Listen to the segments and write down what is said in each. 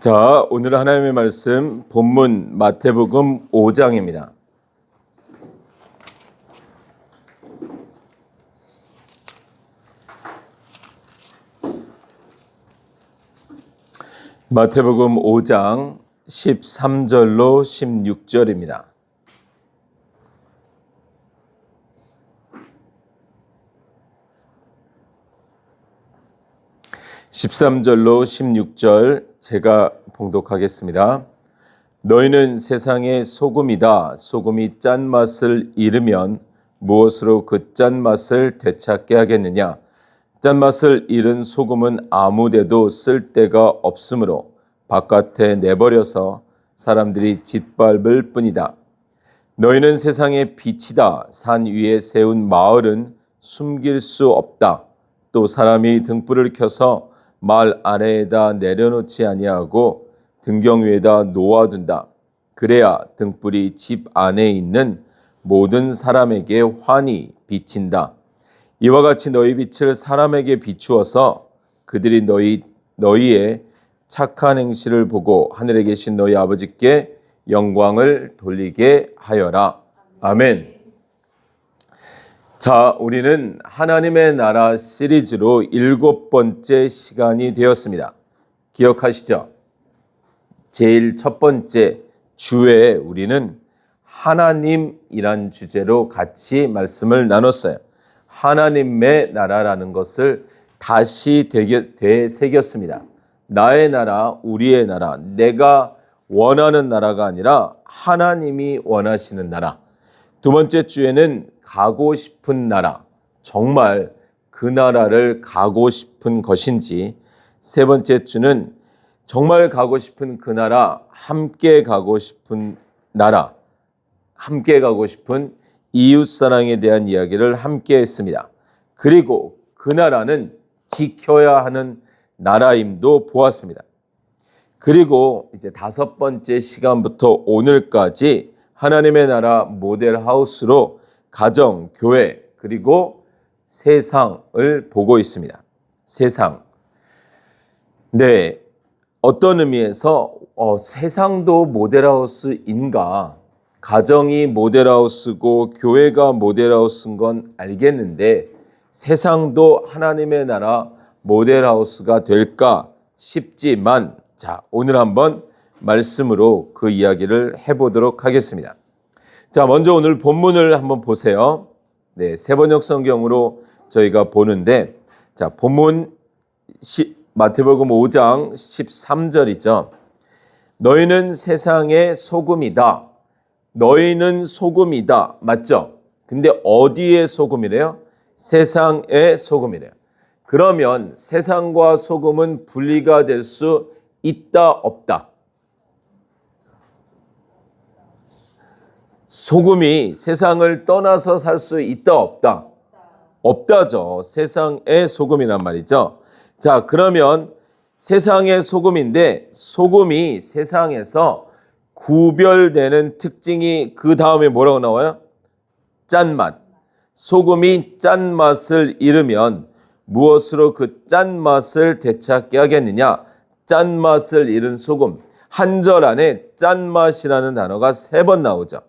자, 오늘 하나님의 말씀 본문 마태복음 5장입니다. 마태복음 5장 13절로 16절입니다. (13절로) 16절 제가 봉독하겠습니다. 너희는 세상의 소금이다. 소금이 짠맛을 잃으면 무엇으로 그 짠맛을 되찾게 하겠느냐? 짠맛을 잃은 소금은 아무데도 쓸 데가 없으므로 바깥에 내버려서 사람들이 짓밟을 뿐이다. 너희는 세상의 빛이다. 산 위에 세운 마을은 숨길 수 없다. 또 사람이 등불을 켜서 말 아래에다 내려놓지 아니하고 등경 위에다 놓아둔다. 그래야 등불이 집 안에 있는 모든 사람에게 환히 비친다. 이와 같이 너희 빛을 사람에게 비추어서 그들이 너희의 착한 행실을 보고 하늘에 계신 너희 아버지께 영광을 돌리게 하여라. 아멘. 자, 우리는 하나님의 나라 시리즈로 7번째 시간이 되었습니다. 기억하시죠? 제일 첫 번째 주에 우리는 하나님이란 주제로 같이 말씀을 나눴어요. 하나님의 나라라는 것을 다시 되새겼습니다. 나의 나라, 우리의 나라, 내가 원하는 나라가 아니라 하나님이 원하시는 나라. 두 번째 주에는 가고 싶은 나라, 정말 그 나라를 가고 싶은 것인지, 세 번째 주는 정말 가고 싶은 그 나라, 함께 가고 싶은 나라, 함께 가고 싶은 이웃사랑에 대한 이야기를 함께 했습니다. 그리고 그 나라는 지켜야 하는 나라임도 보았습니다. 그리고 이제 다섯 번째 시간부터 오늘까지 하나님의 나라 모델하우스로 가정, 교회, 그리고 세상을 보고 있습니다. 세상. 네, 어떤 의미에서 세상도 모델하우스인가? 가정이 모델하우스고 교회가 모델하우스인 건 알겠는데 세상도 하나님의 나라 모델하우스가 될까 싶지만, 자, 오늘 한번 말씀으로 그 이야기를 해보도록 하겠습니다. 자, 먼저 오늘 본문을 한번 보세요. 네, 세번역 성경으로 저희가 보는데, 자, 본문 마태복음 5장 13절이죠. 너희는 세상의 소금이다. 너희는 소금이다. 맞죠? 근데 어디의 소금이래요? 세상의 소금이래요. 그러면 세상과 소금은 분리가 될 수 있다, 없다? 소금이 세상을 떠나서 살 수 있다, 없다? 없다죠. 세상의 소금이란 말이죠. 자, 그러면 세상의 소금인데 소금이 세상에서 구별되는 특징이 그 다음에 뭐라고 나와요? 짠맛. 소금이 짠맛을 잃으면 무엇으로 그 짠맛을 되찾게 하겠느냐? 짠맛을 잃은 소금. 한 절 안에 짠맛이라는 단어가 3번 나오죠.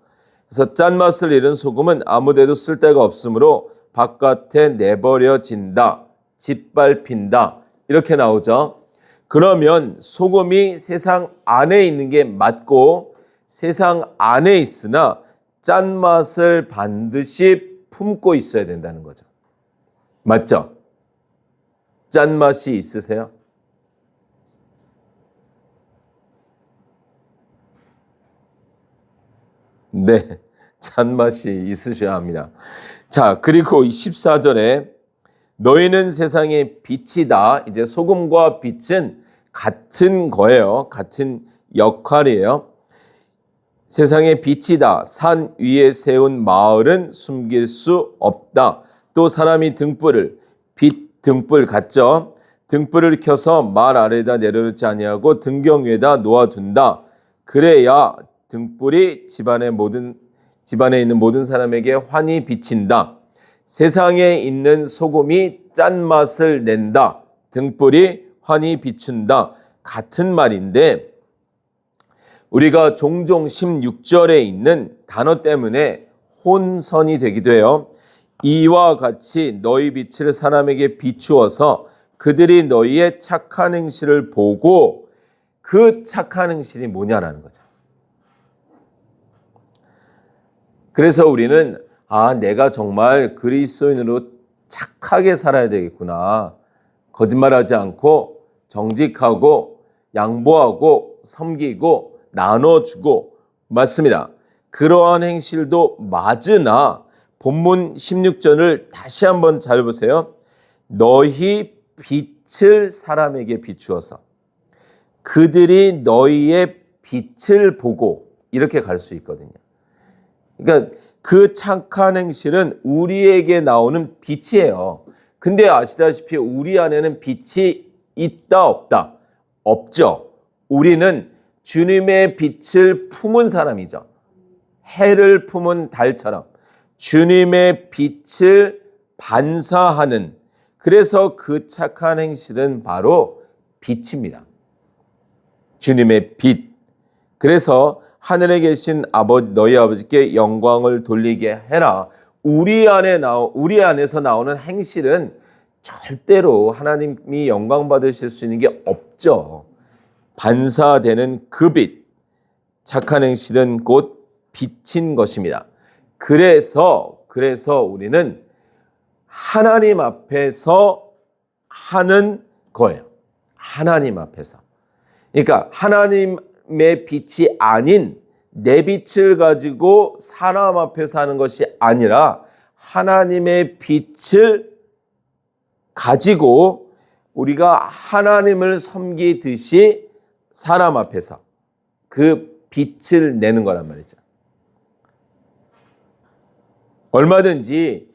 그래서 짠맛을 잃은 소금은 아무데도 쓸 데가 없으므로 바깥에 내버려진다, 짓밟힌다, 이렇게 나오죠. 그러면 소금이 세상 안에 있는 게 맞고 세상 안에 있으나 짠맛을 반드시 품고 있어야 된다는 거죠. 맞죠? 짠맛이 있으세요? 네, 짠맛이 있으셔야 합니다. 자, 그리고 14절에 너희는 세상의 빛이다. 이제 소금과 빛은 같은 거예요. 같은 역할이에요. 세상의 빛이다. 산 위에 세운 마을은 숨길 수 없다. 또 사람이 등불 같죠? 등불을 켜서 말 아래에다 내려놓지 아니하고 등경 위에다 놓아둔다. 그래야 등불이 집안에 있는 모든 사람에게 환히 비친다. 세상에 있는 소금이 짠맛을 낸다. 등불이 환히 비춘다. 같은 말인데 우리가 종종 16절에 있는 단어 때문에 혼선이 되기도 해요. 이와 같이 너희 빛을 사람에게 비추어서 그들이 너희의 착한 행실을 보고 그 착한 행실이 뭐냐라는 거죠. 그래서 우리는 내가 정말 그리스도인으로 착하게 살아야 되겠구나. 거짓말하지 않고 정직하고 양보하고 섬기고 나눠주고 맞습니다. 그러한 행실도 맞으나 본문 16절을 다시 한번 잘 보세요. 너희 빛을 사람에게 비추어서 그들이 너희의 빛을 보고 이렇게 갈 수 있거든요. 그러니까 그 착한 행실은 우리에게 나오는 빛이에요. 근데 아시다시피 우리 안에는 빛이 있다 없다? 없죠. 우리는 주님의 빛을 품은 사람이죠. 해를 품은 달처럼 주님의 빛을 반사하는, 그래서 그 착한 행실은 바로 빛입니다. 주님의 빛. 그래서 하늘에 계신 너희 아버지께 영광을 돌리게 해라. 우리 안에서 나오는 행실은 절대로 하나님이 영광 받으실 수 있는 게 없죠. 반사되는 그 빛, 착한 행실은 곧 빛인 것입니다. 그래서 우리는 하나님 앞에서 하는 거예요. 하나님 앞에서. 그러니까 하나님의 빛이 아닌 내 빛을 가지고 사람 앞에서 하는 것이 아니라 하나님의 빛을 가지고 우리가 하나님을 섬기듯이 사람 앞에서 그 빛을 내는 거란 말이죠. 얼마든지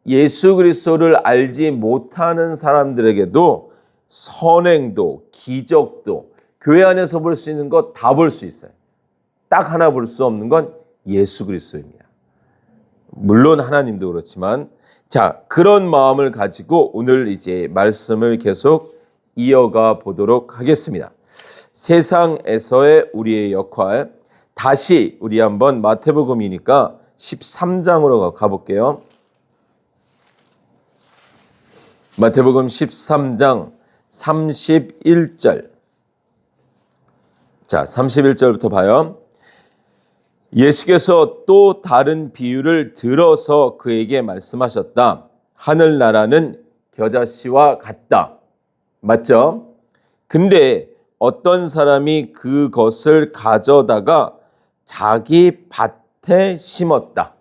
예수 그리스도를 알지 못하는 사람들에게도 선행도 기적도 교회 안에서 볼 수 있는 것 다 볼 수 있어요. 딱 하나 볼 수 없는 건 예수 그리스도입니다. 물론 하나님도 그렇지만, 자, 그런 마음을 가지고 오늘 이제 말씀을 계속 이어가 보도록 하겠습니다. 세상에서의 우리의 역할, 다시 우리 한번 마태복음이니까 13장으로 가볼게요. 마태복음 13장 31절. 자, 31절부터 봐요. 예수께서 또 다른 비유를 들어서 그에게 말씀하셨다. 하늘나라는 겨자씨와 같다. 맞죠? 근데 어떤 사람이 그것을 가져다가 자기 밭에 심었다.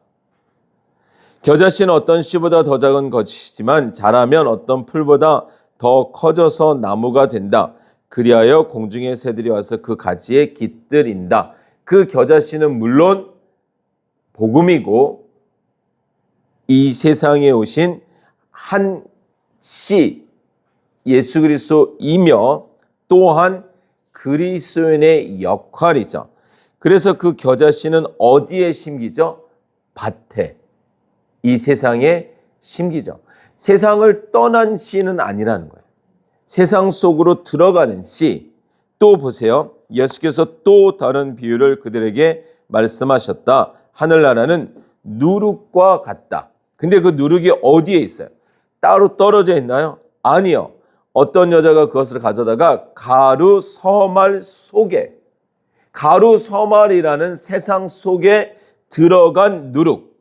겨자씨는 어떤 씨보다 더 작은 것이지만 자라면 어떤 풀보다 더 커져서 나무가 된다. 그리하여 공중의 새들이 와서 그 가지에 깃들인다. 그 겨자씨는 물론 복음이고 이 세상에 오신 한 씨, 예수 그리스도이며 또한 그리스도인의 역할이죠. 그래서 그 겨자씨는 어디에 심기죠? 밭에. 이 세상에 심기죠. 세상을 떠난 씨는 아니라는 거예요. 세상 속으로 들어가는 씨. 또 보세요. 예수께서 또 다른 비유를 그들에게 말씀하셨다. 하늘나라는 누룩과 같다. 근데 그 누룩이 어디에 있어요? 따로 떨어져 있나요? 아니요. 어떤 여자가 그것을 가져다가 가루 서말 속에, 가루 서말이라는 세상 속에 들어간 누룩.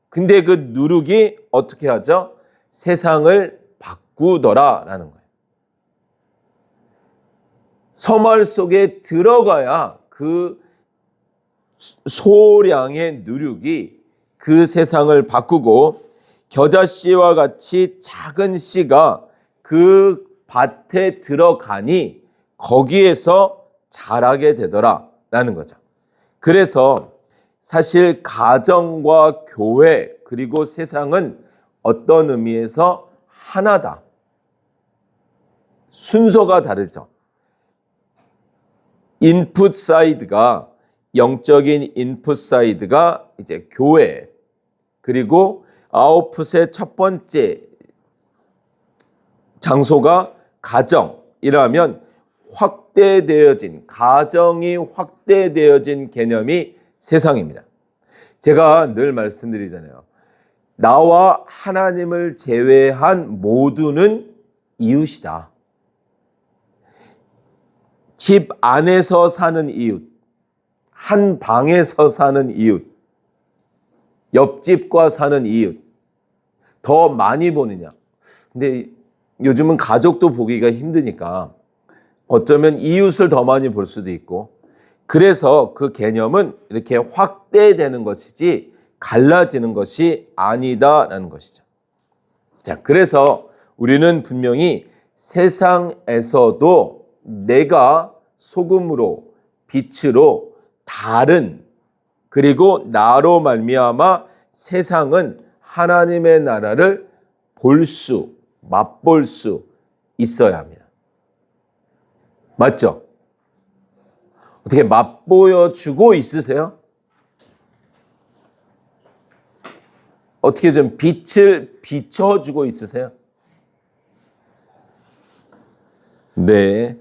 근데 그 누룩이 어떻게 하죠? 세상을 바꾸더라라는 거예요. 서말 속에 들어가야 그 소량의 누룩이 그 세상을 바꾸고 겨자씨와 같이 작은 씨가 그 밭에 들어가니 거기에서 자라게 되더라라는 거죠. 그래서 사실 가정과 교회 그리고 세상은 어떤 의미에서 하나다. 순서가 다르죠. 인풋 사이드가, 영적인 인풋 사이드가 이제 교회, 그리고 아웃풋의 첫 번째 장소가 가정이라면 확대되어진, 가정이 확대되어진 개념이 세상입니다. 제가 늘 말씀드리잖아요. 나와 하나님을 제외한 모두는 이웃이다. 집 안에서 사는 이웃, 한 방에서 사는 이웃, 옆집과 사는 이웃, 더 많이 보느냐. 근데 요즘은 가족도 보기가 힘드니까 어쩌면 이웃을 더 많이 볼 수도 있고, 그래서 그 개념은 이렇게 확대되는 것이지 갈라지는 것이 아니다라는 것이죠. 자, 그래서 우리는 분명히 세상에서도 내가 소금으로 빛으로 다른, 그리고 나로 말미암아 세상은 하나님의 나라를 맛볼 수 있어야 합니다. 맞죠? 어떻게 맛보여주고 있으세요? 어떻게 좀 빛을 비춰주고 있으세요? 네.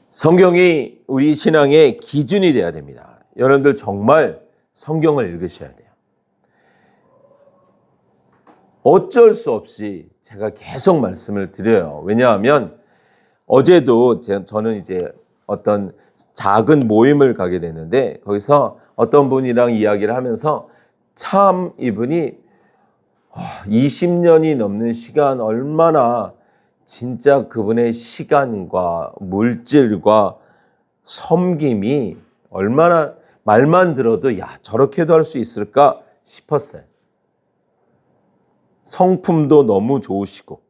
성경이 우리 신앙의 기준이 돼야 됩니다. 여러분들 정말 성경을 읽으셔야 돼요. 어쩔 수 없이 제가 계속 말씀을 드려요. 왜냐하면 어제도 저는 이제 어떤 작은 모임을 가게 됐는데, 거기서 어떤 분이랑 이야기를 하면서 참 이분이 20년이 넘는 시간, 얼마나 진짜 그분의 시간과 물질과 섬김이 얼마나, 말만 들어도 야, 저렇게도 할 수 있을까 싶었어요. 성품도 너무 좋으시고.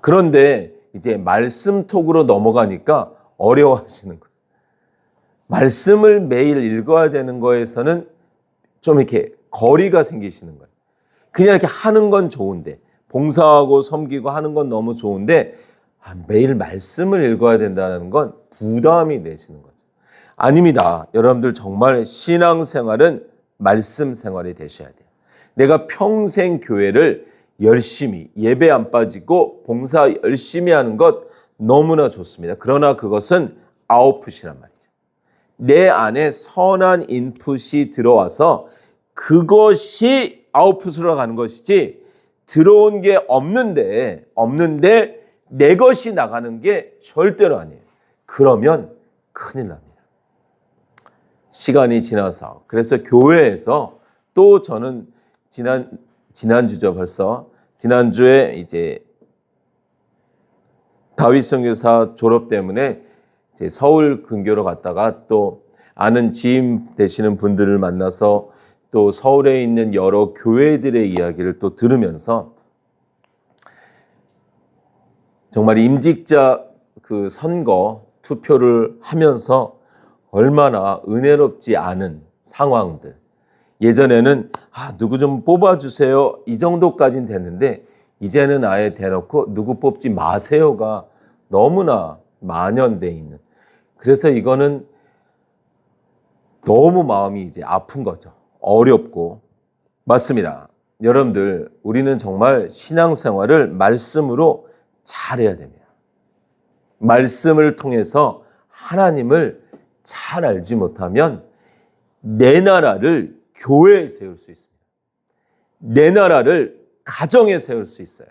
그런데 이제 말씀 톡으로 넘어가니까 어려워하시는 거예요. 말씀을 매일 읽어야 되는 거에서는 좀 이렇게 거리가 생기시는 거예요. 그냥 이렇게 하는 건 좋은데, 봉사하고 섬기고 하는 건 너무 좋은데, 매일 말씀을 읽어야 된다는 건 부담이 되시는 거죠. 아닙니다. 여러분들 정말 신앙생활은 말씀 생활이 되셔야 돼요. 내가 평생 교회를 열심히 예배 안 빠지고 봉사 열심히 하는 것 너무나 좋습니다. 그러나 그것은 아웃풋이란 말이죠. 내 안에 선한 인풋이 들어와서 그것이 아웃풋으로 가는 것이지, 들어온 게 없는데 내 것이 나가는 게 절대로 아니에요. 그러면 큰일 납니다. 시간이 지나서, 그래서 교회에서 또 저는 지난주죠, 벌써. 지난주에 이제 다윗 선교사 졸업 때문에 이제 서울 근교로 갔다가 또 아는 지인 되시는 분들을 만나서 또 서울에 있는 여러 교회들의 이야기를 또 들으면서 정말 임직자 그 선거 투표를 하면서 얼마나 은혜롭지 않은 상황들. 예전에는 누구 좀 뽑아주세요, 이 정도까지는 됐는데, 이제는 아예 대놓고 누구 뽑지 마세요가 너무나 만연돼 있는. 그래서 이거는 너무 마음이 이제 아픈 거죠. 어렵고. 맞습니다. 여러분들, 우리는 정말 신앙생활을 말씀으로 잘해야 됩니다. 말씀을 통해서 하나님을 잘 알지 못하면 내 나라를 교회에 세울 수 있습니다. 내 나라를 가정에 세울 수 있어요.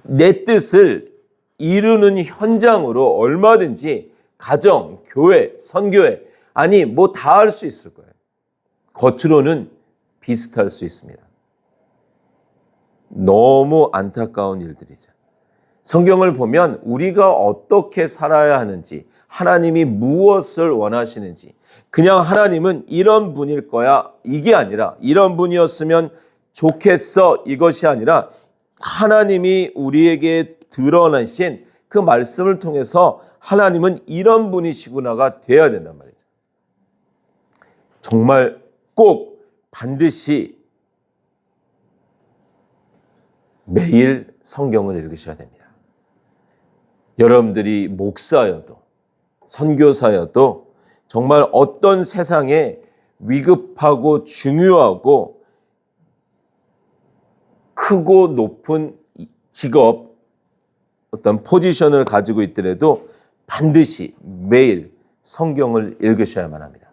내 뜻을 이루는 현장으로 얼마든지 가정, 교회, 선교회, 아니 뭐 다 할 수 있을 거예요. 겉으로는 비슷할 수 있습니다. 너무 안타까운 일들이죠. 성경을 보면 우리가 어떻게 살아야 하는지, 하나님이 무엇을 원하시는지, 그냥 하나님은 이런 분일 거야, 이게 아니라 이런 분이었으면 좋겠어, 이것이 아니라 하나님이 우리에게 드러나신 그 말씀을 통해서 하나님은 이런 분이시구나가 돼야 된단 말이죠. 정말 꼭 반드시 매일 성경을 읽으셔야 됩니다. 여러분들이 목사여도 선교사여도 정말 어떤 세상에 위급하고 중요하고 크고 높은 직업, 어떤 포지션을 가지고 있더라도 반드시 매일 성경을 읽으셔야만 합니다.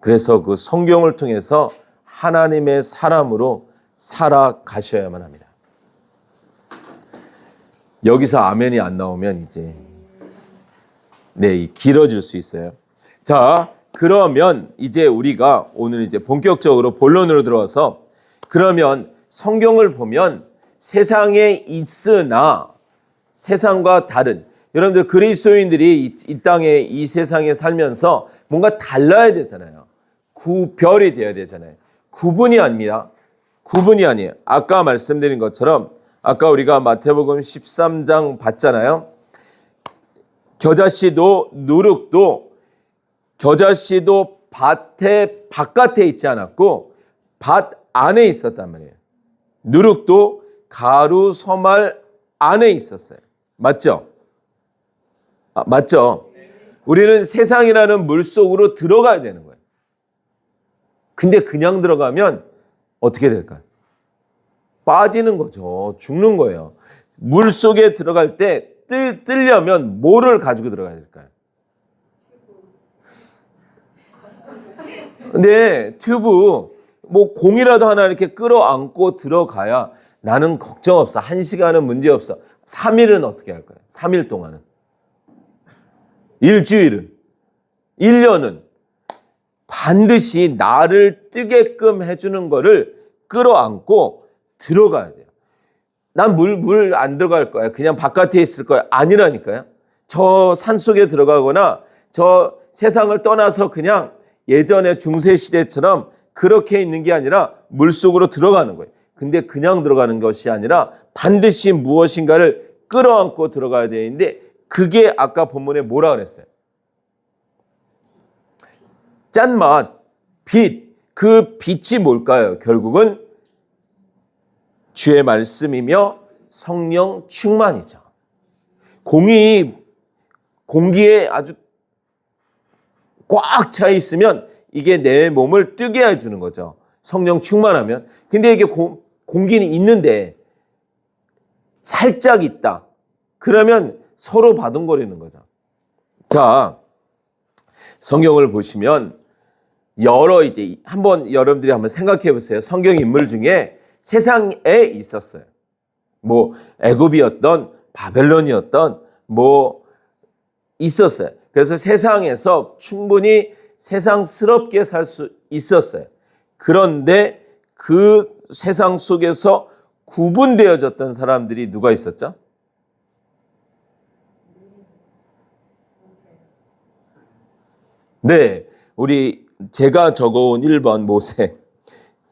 그래서 그 성경을 통해서 하나님의 사람으로 살아가셔야만 합니다. 여기서 아멘이 안 나오면 이제 길어질 수 있어요. 자, 그러면 이제 우리가 오늘 이제 본격적으로 본론으로 들어와서 그러면 성경을 보면 세상에 있으나 세상과 다른 여러분들 그리스도인들이 이 땅에 이 세상에 살면서 뭔가 달라야 되잖아요. 구별이 되어야 되잖아요. 구분이 아닙니다. 구분이 아니에요. 아까 말씀드린 것처럼 아까 우리가 마태복음 13장 봤잖아요. 겨자씨도 누룩도 겨자씨도 밭에 바깥에 있지 않았고 밭 안에 있었단 말이에요. 누룩도 가루 서말 안에 있었어요. 맞죠? 맞죠? 우리는 세상이라는 물속으로 들어가야 되는 거예요. 근데 그냥 들어가면 어떻게 될까요? 빠지는 거죠. 죽는 거예요. 물속에 들어갈 때 뜨려면 뭐를 가지고 들어가야 될까요? 근데 튜브 뭐 공이라도 하나 이렇게 끌어안고 들어가야 나는 걱정 없어. 1시간은 문제 없어. 3일은 어떻게 할 거예요? 3일 동안은. 일주일은. 1년은. 반드시 나를 뜨게끔 해주는 거를 끌어안고 들어가야 돼요. 난 물 안 들어갈 거야. 그냥 바깥에 있을 거야. 아니라니까요. 저 산속에 들어가거나 저 세상을 떠나서 그냥 예전에 중세시대처럼 그렇게 있는 게 아니라 물속으로 들어가는 거예요. 근데 그냥 들어가는 것이 아니라 반드시 무엇인가를 끌어안고 들어가야 되는데 그게 아까 본문에 뭐라 그랬어요? 짠맛, 빛. 그 빛이 뭘까요? 결국은 주의 말씀이며 성령 충만이죠. 공기에 아주 꽉 차 있으면 이게 내 몸을 뜨게 해주는 거죠. 성령 충만하면. 근데 이게 공기는 있는데 살짝 있다. 그러면 서로 바둥거리는 거죠. 자, 성경을 보시면 여러분들이 한번 생각해 보세요. 성경 인물 중에 세상에 있었어요. 뭐 애굽이었던 바벨론이었던 뭐 있었어요. 그래서 세상에서 충분히 세상스럽게 살 수 있었어요. 그런데 그 세상 속에서 구분되어졌던 사람들이 누가 있었죠? 네, 제가 적어온 1번 모세.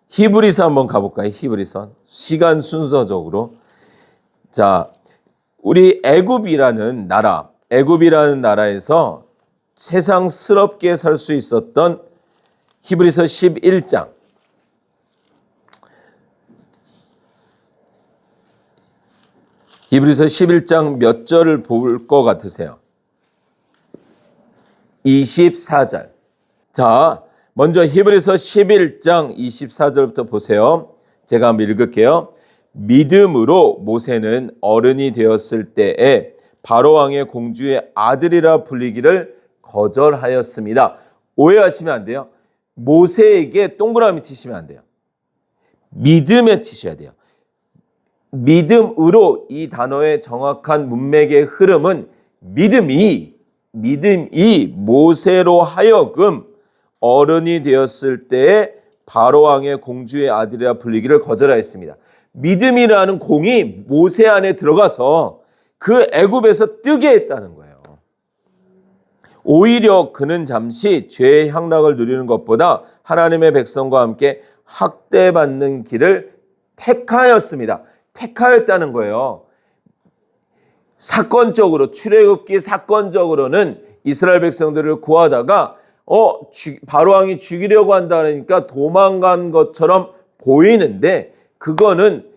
히브리서 한번 가볼까요? 히브리서. 시간 순서적으로. 자, 우리 애굽이라는 나라에서 세상스럽게 살 수 있었던 히브리서 11장. 히브리서 11장 몇 절을 볼 것 같으세요? 24절. 자, 먼저 히브리서 11장 24절부터 보세요. 제가 한번 읽을게요. 믿음으로 모세는 어른이 되었을 때에 바로왕의 공주의 아들이라 불리기를 거절하였습니다. 오해하시면 안 돼요. 모세에게 동그라미 치시면 안 돼요. 믿음에 치셔야 돼요. 믿음으로 이 단어의 정확한 문맥의 흐름은 믿음이 모세로 하여금 어른이 되었을 때에 바로왕의 공주의 아들이라 불리기를 거절하였습니다. 믿음이라는 공이 모세 안에 들어가서 그 애굽에서 뜨게 했다는 거예요. 오히려 그는 잠시 죄의 향락을 누리는 것보다 하나님의 백성과 함께 학대받는 길을 택하였습니다. 택하였다는 거예요. 사건적으로, 출애굽기 사건적으로는 이스라엘 백성들을 구하다가 바로왕이 죽이려고 한다니까 도망간 것처럼 보이는데 그거는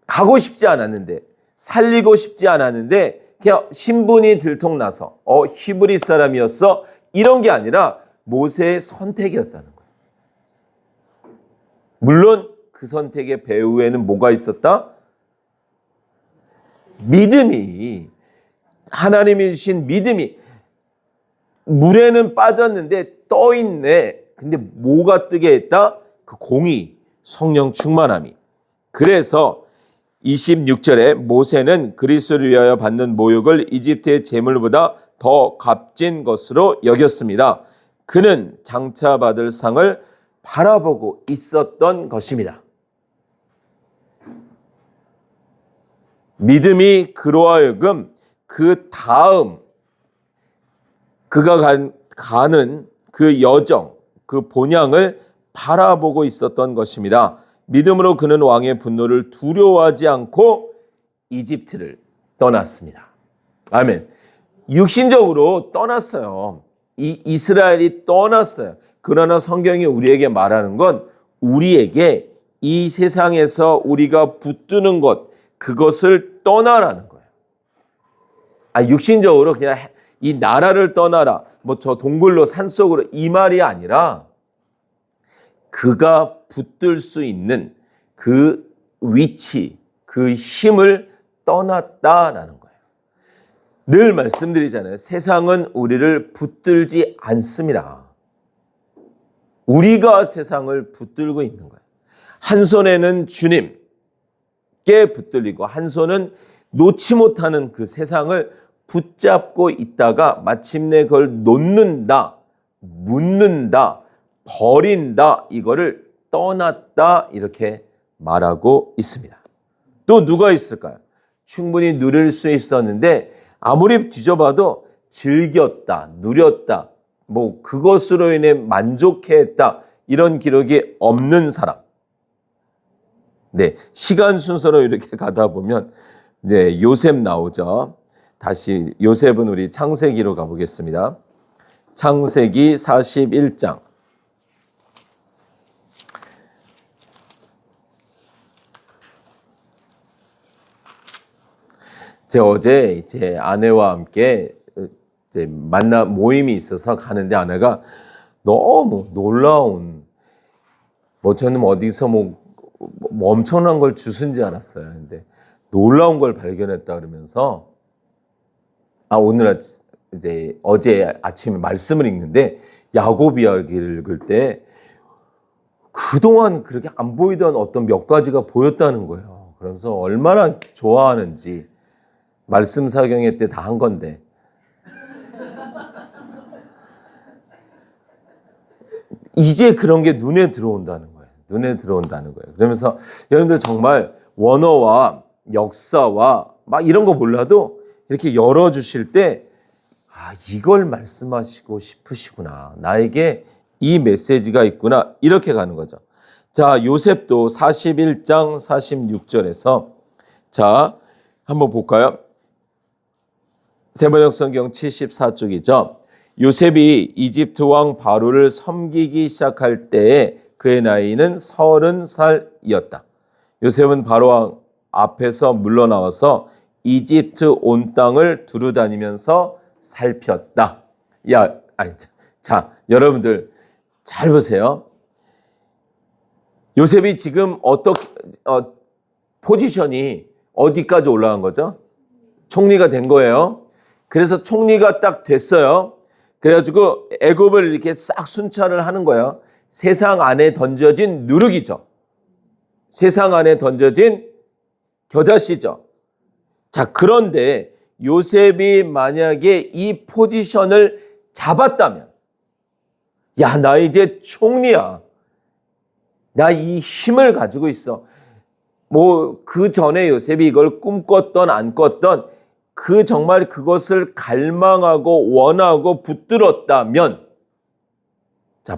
가고 싶지 않았는데 살리고 싶지 않았는데 그냥 신분이 들통나서 히브리 사람이었어 이런 게 아니라 모세의 선택이었다는 거예요. 물론 그 선택의 배후에는 뭐가 있었다? 믿음이, 하나님이 주신 믿음이 물에는 빠졌는데 떠 있네. 근데 뭐가 뜨게 했다? 그 공의, 성령 충만함이. 그래서 26절에 모세는 그리스도를 위하여 받는 모욕을 이집트의 재물보다 더 값진 것으로 여겼습니다. 그는 장차 받을 상을 바라보고 있었던 것입니다. 믿음이 그로 하여금 그 다음 그가 가는 그 여정, 그 본향을 바라보고 있었던 것입니다. 믿음으로 그는 왕의 분노를 두려워하지 않고 이집트를 떠났습니다. 아멘. 육신적으로 떠났어요. 이스라엘이 떠났어요. 그러나 성경이 우리에게 말하는 건 우리에게 이 세상에서 우리가 붙드는 것, 그것을 떠나라는 거예요. 육신적으로 그냥 이 나라를 떠나라, 뭐 저 동굴로 산속으로, 이 말이 아니라 그가 붙들 수 있는 그 위치, 그 힘을 떠났다라는 거예요. 늘 말씀드리잖아요. 세상은 우리를 붙들지 않습니다. 우리가 세상을 붙들고 있는 거예요. 한 손에는 주님께 붙들리고 한 손은 놓지 못하는 그 세상을 붙잡고 있다가 마침내 그걸 놓는다, 묻는다, 버린다, 이거를 떠났다, 이렇게 말하고 있습니다. 또 누가 있을까요? 충분히 누릴 수 있었는데 아무리 뒤져봐도 즐겼다, 누렸다, 뭐 그것으로 인해 만족했다, 이런 기록이 없는 사람. 네, 시간 순서로 이렇게 가다 보면 네, 요셉 나오죠. 다시 요셉은 우리 창세기로 가보겠습니다. 창세기 41장. 제가 어제 제 아내와 함께 이제 모임이 있어서 가는데 아내가 너무 놀라운, 저는 어디서 뭐 엄청난 걸 주순 줄 알았어요. 근데 놀라운 걸 발견했다 그러면서 오늘 이제 어제 아침에 말씀을 읽는데 야곱 이야기를 읽을 때 그동안 그렇게 안 보이던 어떤 몇 가지가 보였다는 거예요. 그래서 얼마나 좋아하는지, 말씀 사경회 때 다 한 건데 이제 그런 게 눈에 들어온다는 거예요. 눈에 들어온다는 거예요. 그러면서 여러분들 정말 원어와 역사와 막 이런 거 몰라도 이렇게 열어주실 때 이걸 말씀하시고 싶으시구나, 나에게 이 메시지가 있구나, 이렇게 가는 거죠. 자, 요셉도 41장 46절에서 자, 한번 볼까요? 세번역 성경 74쪽이죠. 요셉이 이집트 왕 바로를 섬기기 시작할 때에 그의 나이는 30살이었다. 요셉은 바로 왕 앞에서 물러나와서 이집트 온 땅을 두루다니면서 살폈다. 자, 여러분들 잘 보세요. 요셉이 지금 포지션이 어디까지 올라간 거죠? 총리가 된 거예요. 그래서 총리가 딱 됐어요. 그래가지고 애굽을 이렇게 싹 순찰을 하는 거예요. 세상 안에 던져진 누룩이죠. 세상 안에 던져진 겨자씨죠. 자, 그런데 요셉이 만약에 이 포지션을 잡았다면, 나 이제 총리야, 나 이 힘을 가지고 있어, 뭐 그 전에 요셉이 이걸 꿈꿨던 안 꿨던 그 정말 그것을 갈망하고 원하고 붙들었다면,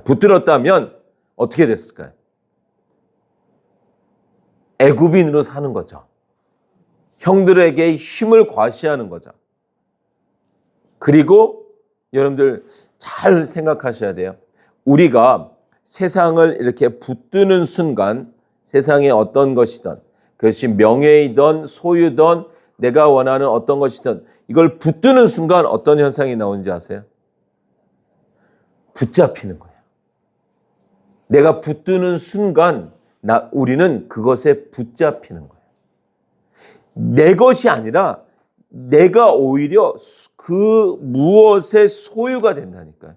붙들었다면 어떻게 됐을까요? 애굽인으로 사는 거죠. 형들에게 힘을 과시하는 거죠. 그리고 여러분들 잘 생각하셔야 돼요. 우리가 세상을 이렇게 붙드는 순간, 세상에 어떤 것이든, 그것이 명예이든 소유든 내가 원하는 어떤 것이든, 이걸 붙드는 순간 어떤 현상이 나오는지 아세요? 붙잡히는 거예요. 내가 붙드는 순간 우리는 그것에 붙잡히는 거예요. 내 것이 아니라 내가 오히려 그 무엇의 소유가 된다니까요.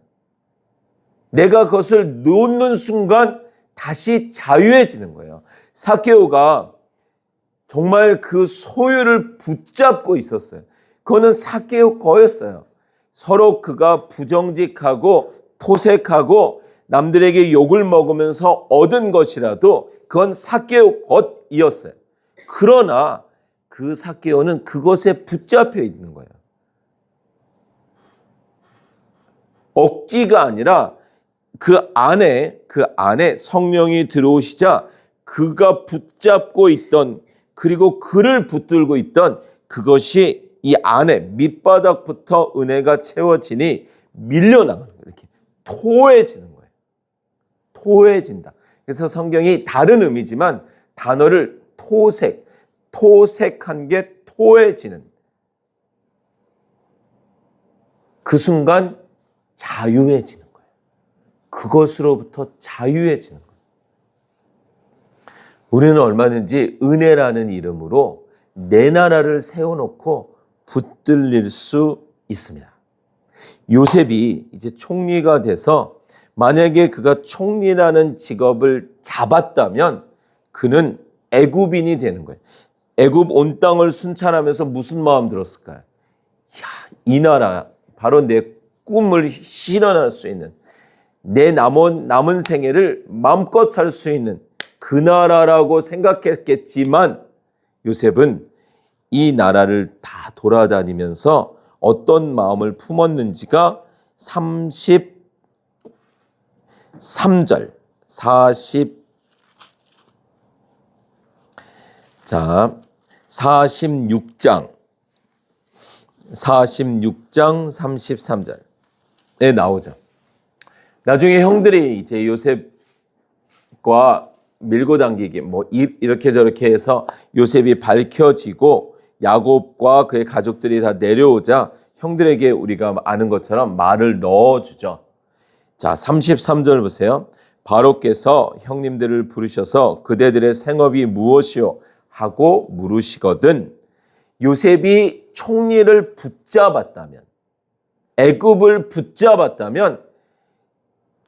내가 그것을 놓는 순간 다시 자유해지는 거예요. 삭개오가 정말 그 소유를 붙잡고 있었어요. 그거는 삭개오 거였어요. 서로 그가 부정직하고 토색하고 남들에게 욕을 먹으면서 얻은 것이라도 그건 삭개오 것이었어요. 그러나 그 삭개오는 그것에 붙잡혀 있는 거예요. 억지가 아니라 그 안에 성령이 들어오시자 그가 붙잡고 있던, 그리고 그를 붙들고 있던 그것이 이 안에 밑바닥부터 은혜가 채워지니 밀려나가는 거예요. 이렇게 토해지는 거예요. 토해진다. 그래서 성경이 다른 의미지만 단어를 토색한 게 토해지는, 그 순간 자유해지는 거예요. 그것으로부터 자유해지는 거예요. 우리는 얼마든지 은혜라는 이름으로 내 나라를 세워놓고 붙들릴 수 있습니다. 요셉이 이제 총리가 돼서 만약에 그가 총리라는 직업을 잡았다면 그는 애굽인이 되는 거예요. 애굽 온 땅을 순찰하면서 무슨 마음 들었을까요? 이 나라 바로 내 꿈을 실현할 수 있는, 내 남은 생애를 마음껏 살 수 있는 그 나라라고 생각했겠지만 요셉은 이 나라를 다 돌아다니면서 어떤 마음을 품었는지가 33절, 46장 33절에 나오죠. 나중에 형들이 이제 요셉과 밀고 당기기 이렇게 저렇게 해서 요셉이 밝혀지고 야곱과 그의 가족들이 다 내려오자 형들에게 우리가 아는 것처럼 말을 넣어주죠. 자, 33절 보세요. 바로께서 형님들을 부르셔서 그대들의 생업이 무엇이요 하고 물으시거든 요셉이 총리를 붙잡았다면, 애굽을 붙잡았다면,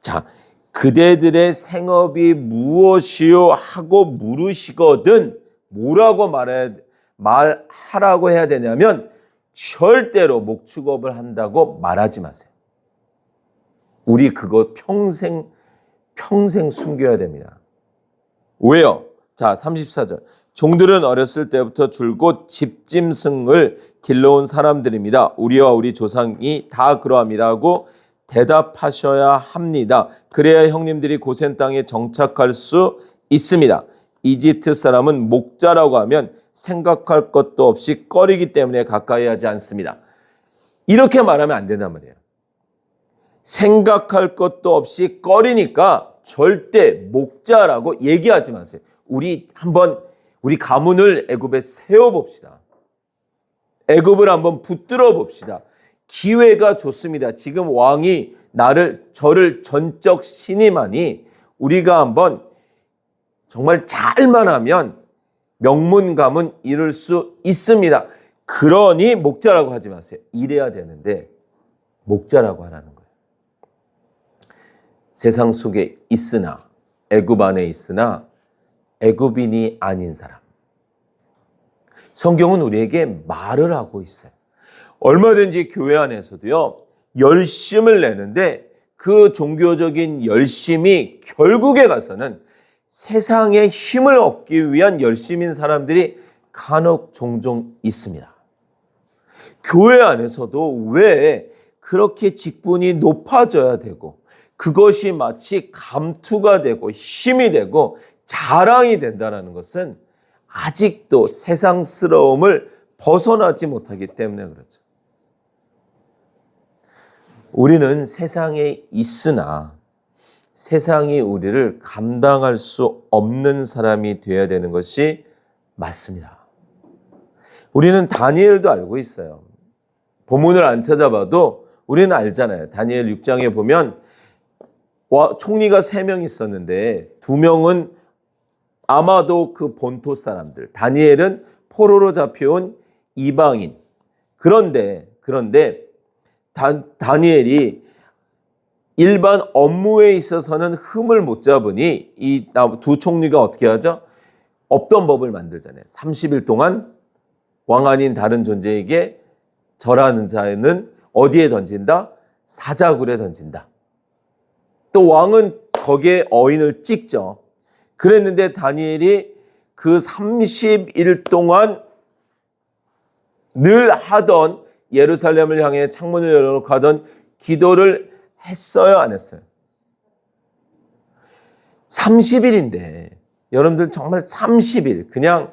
자, 그대들의 생업이 무엇이요 하고 물으시거든 뭐라고 말하라고 해야 되냐면 절대로 목축업을 한다고 말하지 마세요. 우리 그거 평생 숨겨야 됩니다. 왜요? 자, 34절. 종들은 어렸을 때부터 줄곧 집짐승을 길러온 사람들입니다. 우리와 우리 조상이 다 그러합니다 하고 대답하셔야 합니다. 그래야 형님들이 고센 땅에 정착할 수 있습니다. 이집트 사람은 목자라고 하면 생각할 것도 없이 꺼리기 때문에 가까이 하지 않습니다. 이렇게 말하면 안 된단 말이에요. 생각할 것도 없이 꺼리니까 절대 목자라고 얘기하지 마세요. 우리 가문을 애굽에 세워봅시다. 애굽을 한번 붙들어 봅시다. 기회가 좋습니다. 지금 왕이 저를 전적 신임하니 우리가 한번 정말 잘만 하면 명문 가문 이룰 수 있습니다. 그러니 목자라고 하지 마세요. 이래야 되는데 목자라고 하라는 거예요. 세상 속에 있으나, 애굽 안에 있으나 애굽인이 아닌 사람. 성경은 우리에게 말을 하고 있어요. 얼마든지 교회 안에서도요, 열심을 내는데 그 종교적인 열심이 결국에 가서는 세상의 힘을 얻기 위한 열심인 사람들이 간혹 종종 있습니다. 교회 안에서도 왜 그렇게 직분이 높아져야 되고 그것이 마치 감투가 되고 힘이 되고 자랑이 된다는 것은 아직도 세상스러움을 벗어나지 못하기 때문에 그렇죠. 우리는 세상에 있으나 세상이 우리를 감당할 수 없는 사람이 되어야 되는 것이 맞습니다. 우리는 다니엘도 알고 있어요. 본문을 안 찾아봐도 우리는 알잖아요. 다니엘 6장에 보면 총리가 3명 있었는데 2명은 아마도 그 본토 사람들, 다니엘은 포로로 잡혀온 이방인. 그런데 다니엘이 일반 업무에 있어서는 흠을 못 잡으니 이 두 총리가 어떻게 하죠? 없던 법을 만들잖아요. 30일 동안 왕 아닌 다른 존재에게 절하는 자는 어디에 던진다? 사자굴에 던진다. 또 왕은 거기에 어인을 찍죠. 그랬는데 다니엘이 그 30일 동안 늘 하던 예루살렘을 향해 창문을 열어놓고 하던 기도를 했어요, 안 했어요? 30일인데 여러분들 정말 30일 그냥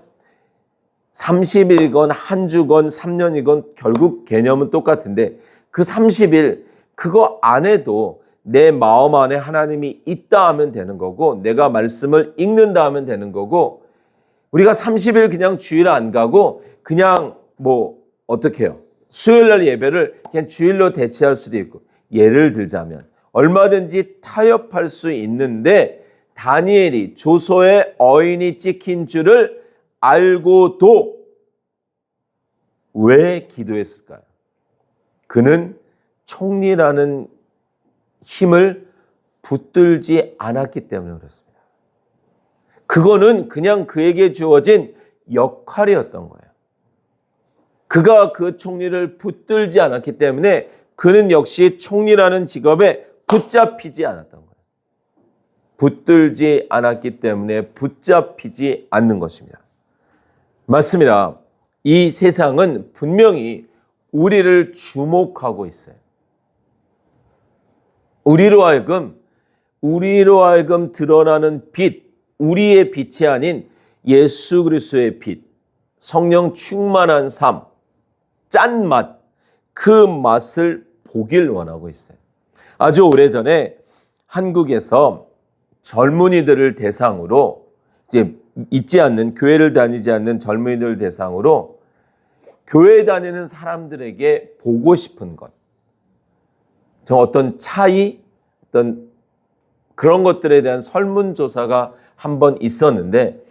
30일이건 한 주건 3년이건 결국 개념은 똑같은데 그 30일 그거 안 해도 내 마음 안에 하나님이 있다 하면 되는 거고 내가 말씀을 읽는다 하면 되는 거고 우리가 30일 그냥 주일 안 가고 그냥 어떻게 해요? 수요일 날 예배를 그냥 주일로 대체할 수도 있고 예를 들자면 얼마든지 타협할 수 있는데 다니엘이 조서에 어인이 찍힌 줄을 알고도 왜 기도했을까요? 그는 총리라는 힘을 붙들지 않았기 때문에 그렇습니다. 그거는 그냥 그에게 주어진 역할이었던 거예요. 그가 그 총리를 붙들지 않았기 때문에 그는 역시 총리라는 직업에 붙잡히지 않았던 거예요. 붙들지 않았기 때문에 붙잡히지 않는 것입니다. 맞습니다. 이 세상은 분명히 우리를 주목하고 있어요. 우리로 하여금 드러나는 빛, 우리의 빛이 아닌 예수 그리스도의 빛, 성령 충만한 삶, 짠맛, 그 맛을 보길 원하고 있어요. 아주 오래전에 한국에서 젊은이들을 대상으로 이제 있지 않는 교회를 다니지 않는 젊은이들 대상으로 교회 다니는 사람들에게 보고 싶은 것, 어떤 차이, 어떤 그런 것들에 대한 설문조사가 한번 있었는데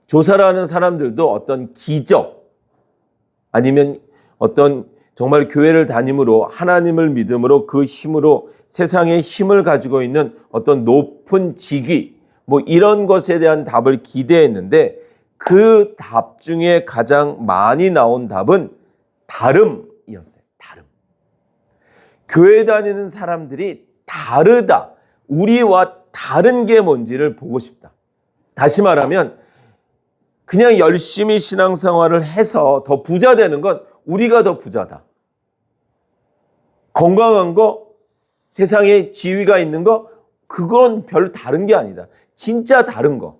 조사를 하는 사람들도 어떤 기적 아니면 어떤 정말 교회를 다님으로 하나님을 믿음으로 그 힘으로 세상에 힘을 가지고 있는 어떤 높은 직위 이런 것에 대한 답을 기대했는데 그 답 중에 가장 많이 나온 답은 다름이었어요. 다름. 교회 다니는 사람들이 다르다. 우리와 다른 게 뭔지를 보고 싶다. 다시 말하면 그냥 열심히 신앙생활을 해서 더 부자 되는 건 우리가 더 부자다. 건강한 거, 세상에 지위가 있는 거, 그건 별로 다른 게 아니다. 진짜 다른 거.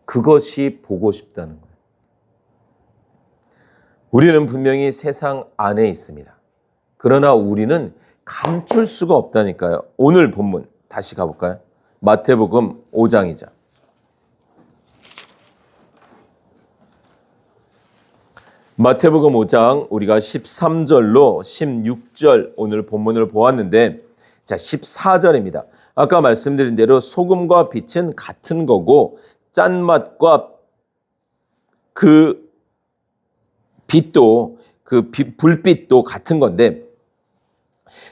그것이 보고 싶다는 거예요. 우리는 분명히 세상 안에 있습니다. 그러나 우리는 감출 수가 없다니까요. 오늘 본문 다시 가볼까요? 마태복음 5장이자. 마태복음 5장 우리가 13절로 16절 오늘 본문을 보았는데 자 14절입니다. 아까 말씀드린 대로 소금과 빛은 같은 거고 짠맛과 그 빛도 불빛도 같은 건데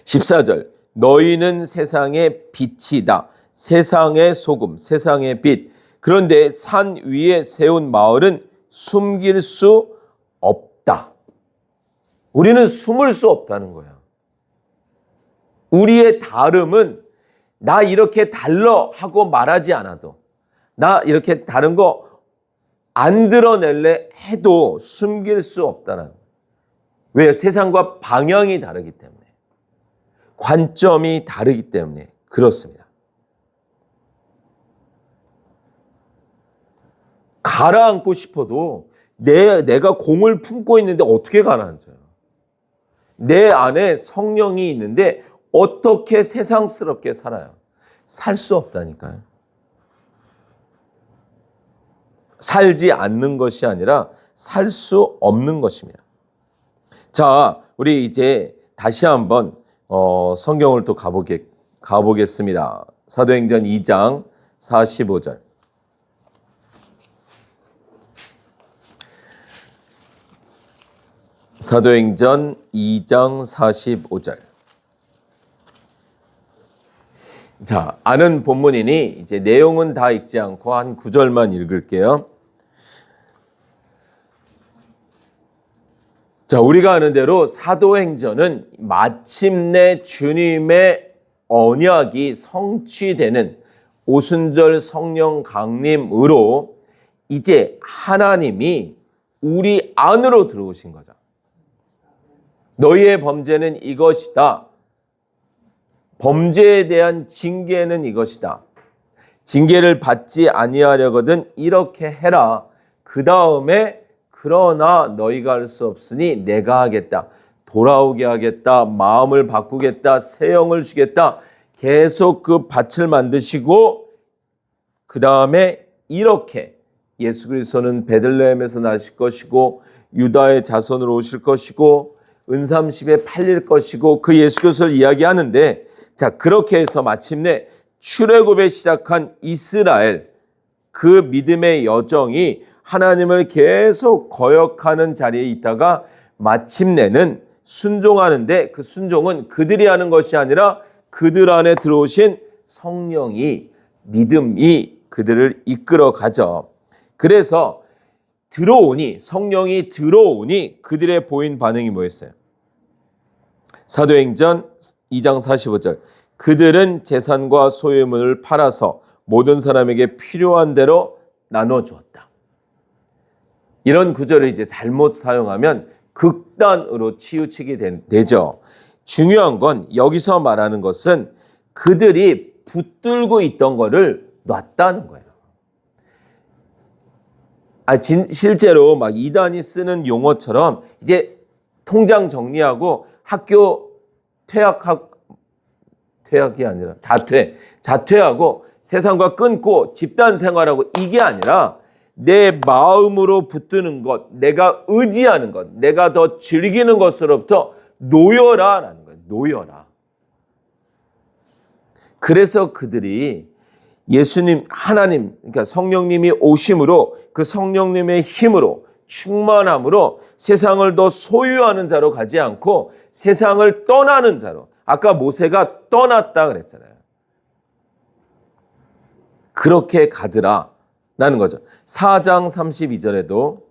14절 너희는 세상의 빛이다. 세상의 소금, 세상의 빛. 그런데 산 위에 세운 마을은 숨길 수 없다. 우리는 숨을 수 없다는 거야. 우리의 다름은 나 이렇게 달러 하고 말하지 않아도 나 이렇게 다른 거 안 드러낼래 해도 숨길 수 없다는 거야. 왜? 세상과 방향이 다르기 때문에. 관점이 다르기 때문에 그렇습니다. 가라앉고 싶어도 내가 공을 품고 있는데 어떻게 가라앉아요? 내 안에 성령이 있는데 어떻게 세상스럽게 살아요? 살 수 없다니까요. 살지 않는 것이 아니라 살 수 없는 것입니다. 자, 우리 이제 다시 한번 성경을 또 가보겠습니다. 사도행전 2장 45절. 사도행전 2장 45절. 자, 아는 본문이니 이제 내용은 다 읽지 않고 한 9절만 읽을게요. 자, 우리가 아는 대로 사도행전은 마침내 주님의 언약이 성취되는 오순절 성령 강림으로 이제 하나님이 우리 안으로 들어오신 거죠. 너희의 범죄는 이것이다. 범죄에 대한 징계는 이것이다. 징계를 받지 아니하려거든 이렇게 해라. 그 다음에 그러나 너희가 할 수 없으니 내가 하겠다. 돌아오게 하겠다. 마음을 바꾸겠다. 새 영을 주겠다. 계속 그 밭을 만드시고 그 다음에 이렇게 예수 그리스도는 베들레헴에서 나실 것이고 유다의 자손으로 오실 것이고 은삼십에 팔릴 것이고 그 예수 그리스도를 이야기하는데, 자, 그렇게 해서 마침내 출애굽에 시작한 이스라엘 그 믿음의 여정이 하나님을 계속 거역하는 자리에 있다가 마침내는 순종하는데, 그 순종은 그들이 하는 것이 아니라 그들 안에 들어오신 성령이, 믿음이 그들을 이끌어 가죠. 그래서 들어오니, 성령이 들어오니 그들의 보인 반응이 뭐였어요? 사도행전 2장 45절. 그들은 재산과 소유물을 팔아서 모든 사람에게 필요한 대로 나눠주었다. 이런 구절을 이제 잘못 사용하면 극단으로 치우치게 되죠. 중요한 건 여기서 말하는 것은 그들이 붙들고 있던 거를 놨다는 거예요. 실제로 막 이단이 쓰는 용어처럼 이제 통장 정리하고 학교 퇴학이 아니라 자퇴하고 세상과 끊고 집단 생활하고, 이게 아니라 내 마음으로 붙드는 것, 내가 의지하는 것, 내가 더 즐기는 것으로부터 놓여라라는 거예요. 놓여라. 그래서 그들이 예수님, 하나님, 그러니까 성령님이 오심으로 그 성령님의 힘으로 충만함으로 세상을 더 소유하는 자로 가지 않고 세상을 떠나는 자로, 아까 모세가 떠났다 그랬잖아요. 그렇게 가더라 라는 거죠. 4장 32절에도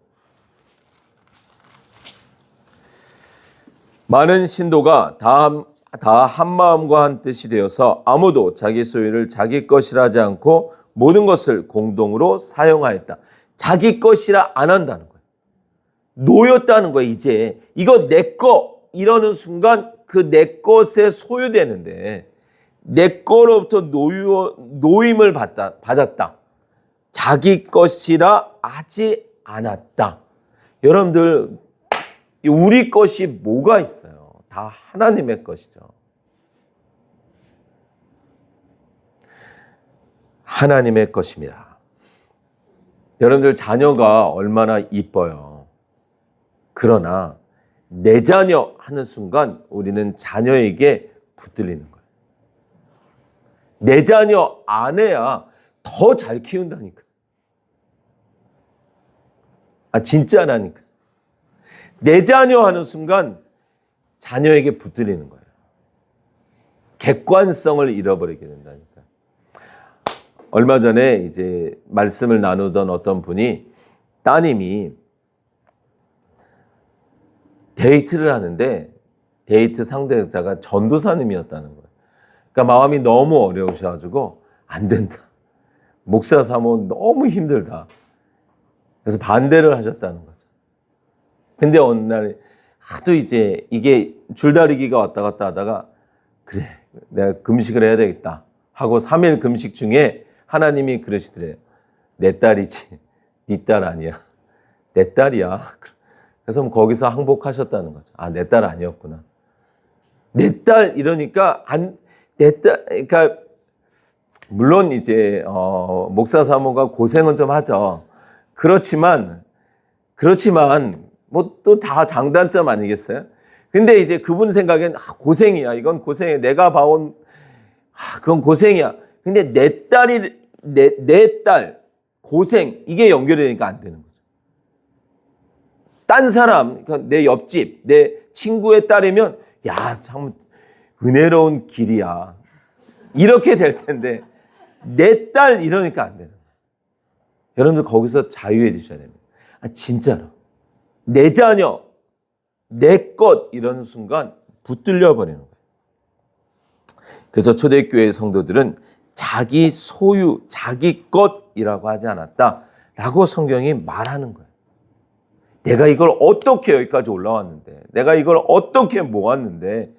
많은 신도가 다 한 마음과 한 뜻이 되어서 아무도 자기 소유를 자기 것이라 하지 않고 모든 것을 공동으로 사용하였다. 자기 것이라 안 한다는 거예요. 놓였다는 거예요. 이제 이거 내 거 이러는 순간 그 내 것에 소유되는데 내 거로부터 노임을 받았다. 자기 것이라 하지 않았다. 여러분들, 우리 것이 뭐가 있어요? 다 하나님의 것이죠. 하나님의 것입니다. 여러분들 자녀가 얼마나 이뻐요. 그러나 내 자녀 하는 순간 우리는 자녀에게 붙들리는 거예요. 내 자녀 아내야 더 잘 키운다니까. 진짜라니까. 내 자녀 하는 순간 자녀에게 붙들리는 거예요. 객관성을 잃어버리게 된다니까. 얼마 전에 이제 말씀을 나누던 어떤 분이 따님이 데이트를 하는데 데이트 상대자가 전도사님이었다는 거예요. 그러니까 마음이 너무 어려우셔가지고 안 된다. 목사 사모 너무 힘들다. 그래서 반대를 하셨다는 거죠. 근데 어느 날 하도 이제 이게 줄다리기가 왔다 갔다 하다가 그래, 내가 금식을 해야 되겠다 하고 3일 금식 중에 하나님이 그러시더래요. 내 딸이지 네 딸 아니야. 내 딸이야. 그래서 거기서 항복하셨다는 거죠. 내 딸 아니었구나. 내 딸 이러니까 내 딸, 그러니까 물론 이제 목사 사모가 고생은 좀 하죠. 그렇지만 뭐 또 다 장단점 아니겠어요? 근데 이제 그분 생각엔 고생이야. 이건 고생이야. 내가 봐온 그건 고생이야. 근데 내 딸 고생 이게 연결이 되니까 안 되는 거죠. 딴 사람, 그러니까 내 옆집, 내 친구의 딸이면 야, 참 은혜로운 길이야. 이렇게 될 텐데 내 딸 이러니까 안 되는 거예요. 여러분들 거기서 자유해지셔야 됩니다. 진짜로. 내 자녀, 내 것 이런 순간 붙들려 버리는 거예요. 그래서 초대교회 성도들은 자기 소유, 자기 것이라고 하지 않았다라고 성경이 말하는 거예요. 내가 이걸 어떻게 여기까지 올라왔는데, 내가 이걸 어떻게 모았는데,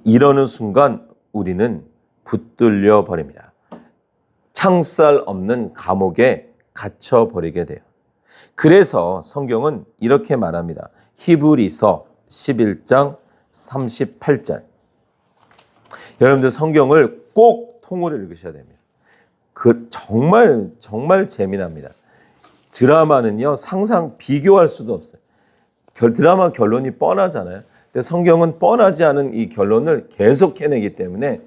이러는 순간 우리는 붙들려 버립니다. 창살 없는 감옥에 갇혀 버리게 돼요. 그래서 성경은 이렇게 말합니다. 히브리서 11장 38절. 여러분들 성경을 꼭 통으로 읽으셔야 됩니다. 정말 재미납니다. 드라마는요, 상상 비교할 수도 없어요. 드라마 결론이 뻔하잖아요. 근데 성경은 뻔하지 않은 이 결론을 계속 해내기 때문에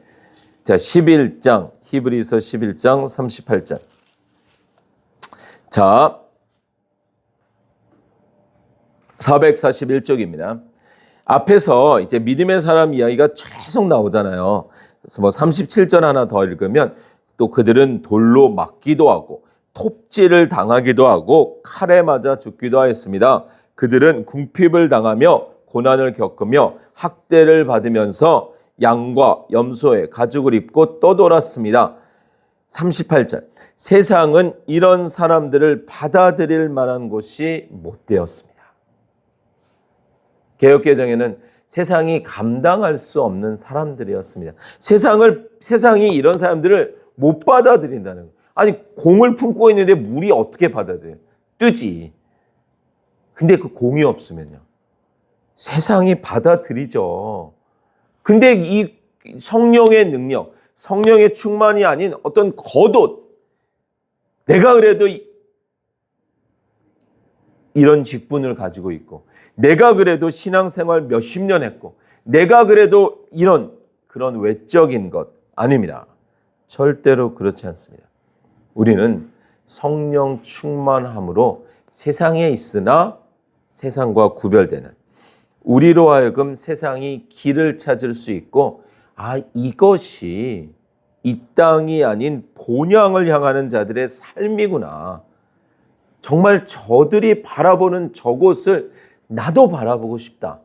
자, 히브리서 11장 38절. 자, 441쪽입니다. 앞에서 이제 믿음의 사람 이야기가 계속 나오잖아요. 그래서 뭐 37절 하나 더 읽으면 또 그들은 돌로 맞기도 하고 톱질을 당하기도 하고 칼에 맞아 죽기도 하였습니다. 그들은 궁핍을 당하며 고난을 겪으며 학대를 받으면서 양과 염소의 가죽을 입고 떠돌았습니다. 38절. 세상은 이런 사람들을 받아들일 만한 곳이 못 되었습니다. 개역개정에는 세상이 감당할 수 없는 사람들이었습니다. 세상이 이런 사람들을 못 받아들인다는 거예요. 아니, 공을 품고 있는데 물이 어떻게 받아들여요? 뜨지. 근데 그 공이 없으면요. 세상이 받아들이죠. 근데 이 성령의 능력, 성령의 충만이 아닌 어떤 겉옷, 내가 그래도 이런 직분을 가지고 있고, 내가 그래도 신앙생활 몇십 년 했고, 내가 그래도 그런 외적인 것 아닙니다. 절대로 그렇지 않습니다. 우리는 성령 충만함으로 세상에 있으나 세상과 구별되는, 우리로 하여금 세상이 길을 찾을 수 있고, 이것이 이 땅이 아닌 본향을 향하는 자들의 삶이구나. 정말 저들이 바라보는 저곳을 나도 바라보고 싶다.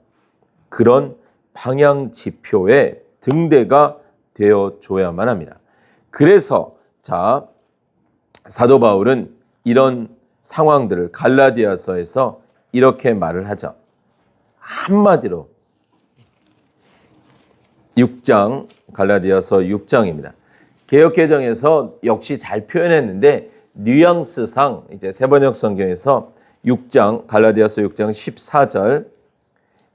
그런 방향 지표의 등대가 되어줘야만 합니다. 그래서 자, 사도 바울은 이런 상황들을 갈라디아서에서 이렇게 말을 하죠. 한마디로 6장, 갈라디아서 6장입니다. 개역개정에서 역시 잘 표현했는데 뉘앙스상 이제 새번역 성경에서 6장, 갈라디아서 6장 14절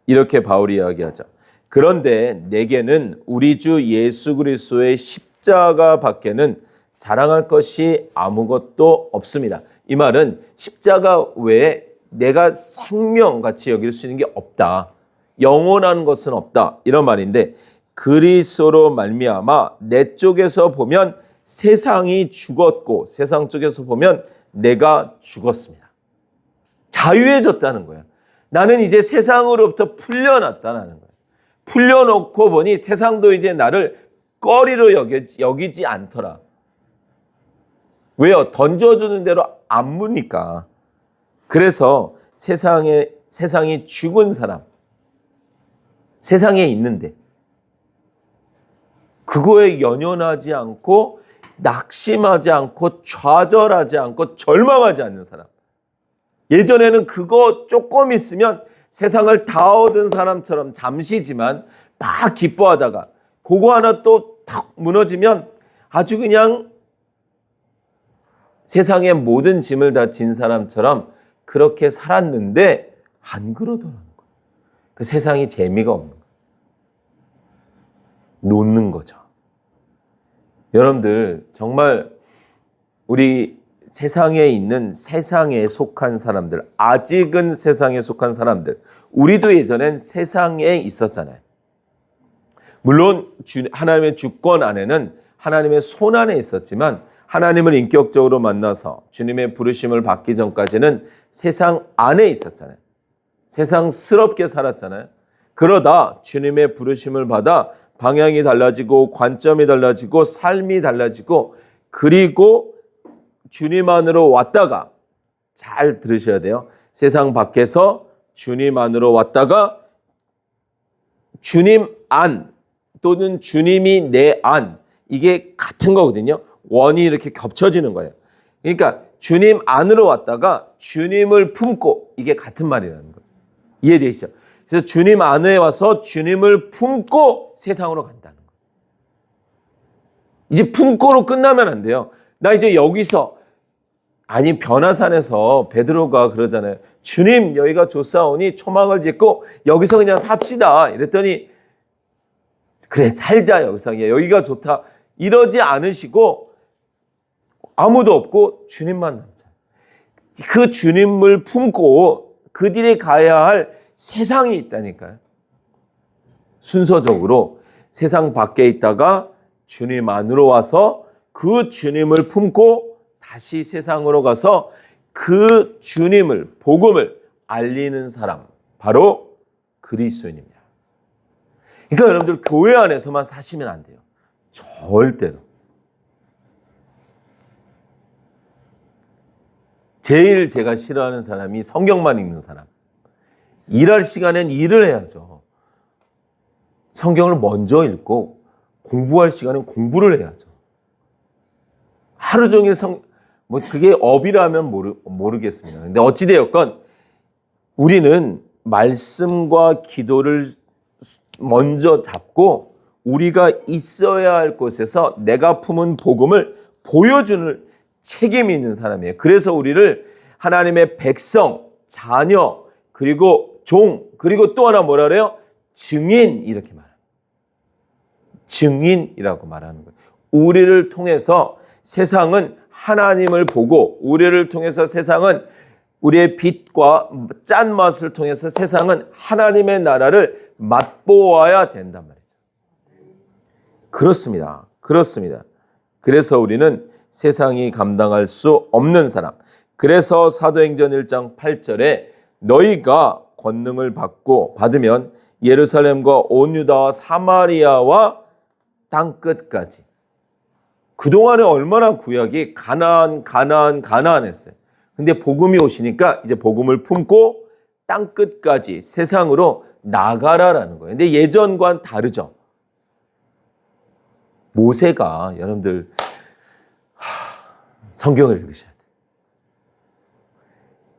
이렇게 바울이 이야기하죠. 그런데 내게는 우리 주 예수 그리스도의 십자가 밖에는 자랑할 것이 아무것도 없습니다. 이 말은 십자가 외에 내가 생명같이 여길 수 있는 게 없다. 영원한 것은 없다. 이런 말인데 그리스도로 말미암아 내 쪽에서 보면 세상이 죽었고 세상 쪽에서 보면 내가 죽었습니다. 자유해졌다는 거예요. 나는 이제 세상으로부터 풀려났다는 거예요. 풀려놓고 보니 세상도 이제 나를 꺼리로 여기지 않더라. 왜요? 던져주는 대로 안 무니까. 그래서 세상이 죽은 사람, 세상에 있는데 그거에 연연하지 않고 낙심하지 않고 좌절하지 않고 절망하지 않는 사람. 예전에는 그거 조금 있으면 세상을 다 얻은 사람처럼 잠시지만 막 기뻐하다가 그거 하나 또 탁 무너지면 아주 그냥 세상의 모든 짐을 다 진 사람처럼 그렇게 살았는데 안 그러더라는 거예요. 그 세상이 재미가 없는 거예요. 놓는 거죠. 여러분들 정말 우리 세상에 있는 세상에 속한 사람들, 아직은 세상에 속한 사람들, 우리도 예전엔 세상에 있었잖아요. 물론 하나님의 주권 안에는 하나님의 손 안에 있었지만 하나님을 인격적으로 만나서 주님의 부르심을 받기 전까지는 세상 안에 있었잖아요. 세상스럽게 살았잖아요. 그러다 주님의 부르심을 받아 방향이 달라지고 관점이 달라지고 삶이 달라지고 그리고 주님 안으로 왔다가 잘 들으셔야 돼요. 세상 밖에서 주님 안으로 왔다가 주님 안 또는 주님이 내 안 이게 같은 거거든요. 원이 이렇게 겹쳐지는 거예요. 그러니까 주님 안으로 왔다가 주님을 품고 이게 같은 말이라는 거예요. 이해되시죠? 그래서 주님 안에 와서 주님을 품고 세상으로 간다는 거예요. 이제 품고로 끝나면 안 돼요. 나 이제 여기서 아니 변화산에서 베드로가 그러잖아요. 주님 여기가 좋사오니 초막을 짓고 여기서 그냥 삽시다. 이랬더니 그래 살자 여기서 여기가 좋다. 이러지 않으시고 아무도 없고 주님만 남자. 그 주님을 품고 그들이 가야 할 세상이 있다니까요. 순서적으로 세상 밖에 있다가 주님 안으로 와서 그 주님을 품고 다시 세상으로 가서 그 주님을 복음을 알리는 사람 바로 그리스도인입니다. 그러니까 여러분들 교회 안에서만 사시면 안 돼요. 절대로. 제일 제가 싫어하는 사람이 성경만 읽는 사람. 일할 시간엔 일을 해야죠. 성경을 먼저 읽고 공부할 시간엔 공부를 해야죠. 하루 종일 그게 업이라면 모르겠습니다. 근데 어찌되었건 우리는 말씀과 기도를 먼저 잡고 우리가 있어야 할 곳에서 내가 품은 복음을 보여주는 책임이 있는 사람이에요. 그래서 우리를 하나님의 백성, 자녀, 그리고 종, 그리고 또 하나 뭐라 그래요? 증인 이렇게 말합니다. 증인이라고 말하는 거예요. 우리를 통해서 세상은 하나님을 보고 우리를 통해서 세상은 우리의 빛과 짠맛을 통해서 세상은 하나님의 나라를 맛보아야 된단 말이죠. 그렇습니다. 그렇습니다. 그래서 우리는 세상이 감당할 수 없는 사람. 그래서 사도행전 1장 8절에 너희가 권능을 받으면 예루살렘과 온 유다와 사마리아와 땅끝까지. 그동안에 얼마나 구약이 가나안 했어요. 근데 복음이 오시니까 이제 복음을 품고 땅끝까지 세상으로 나가라라는 거예요. 근데 예전과는 다르죠. 모세가 여러분들 성경을 읽으셔야 돼요.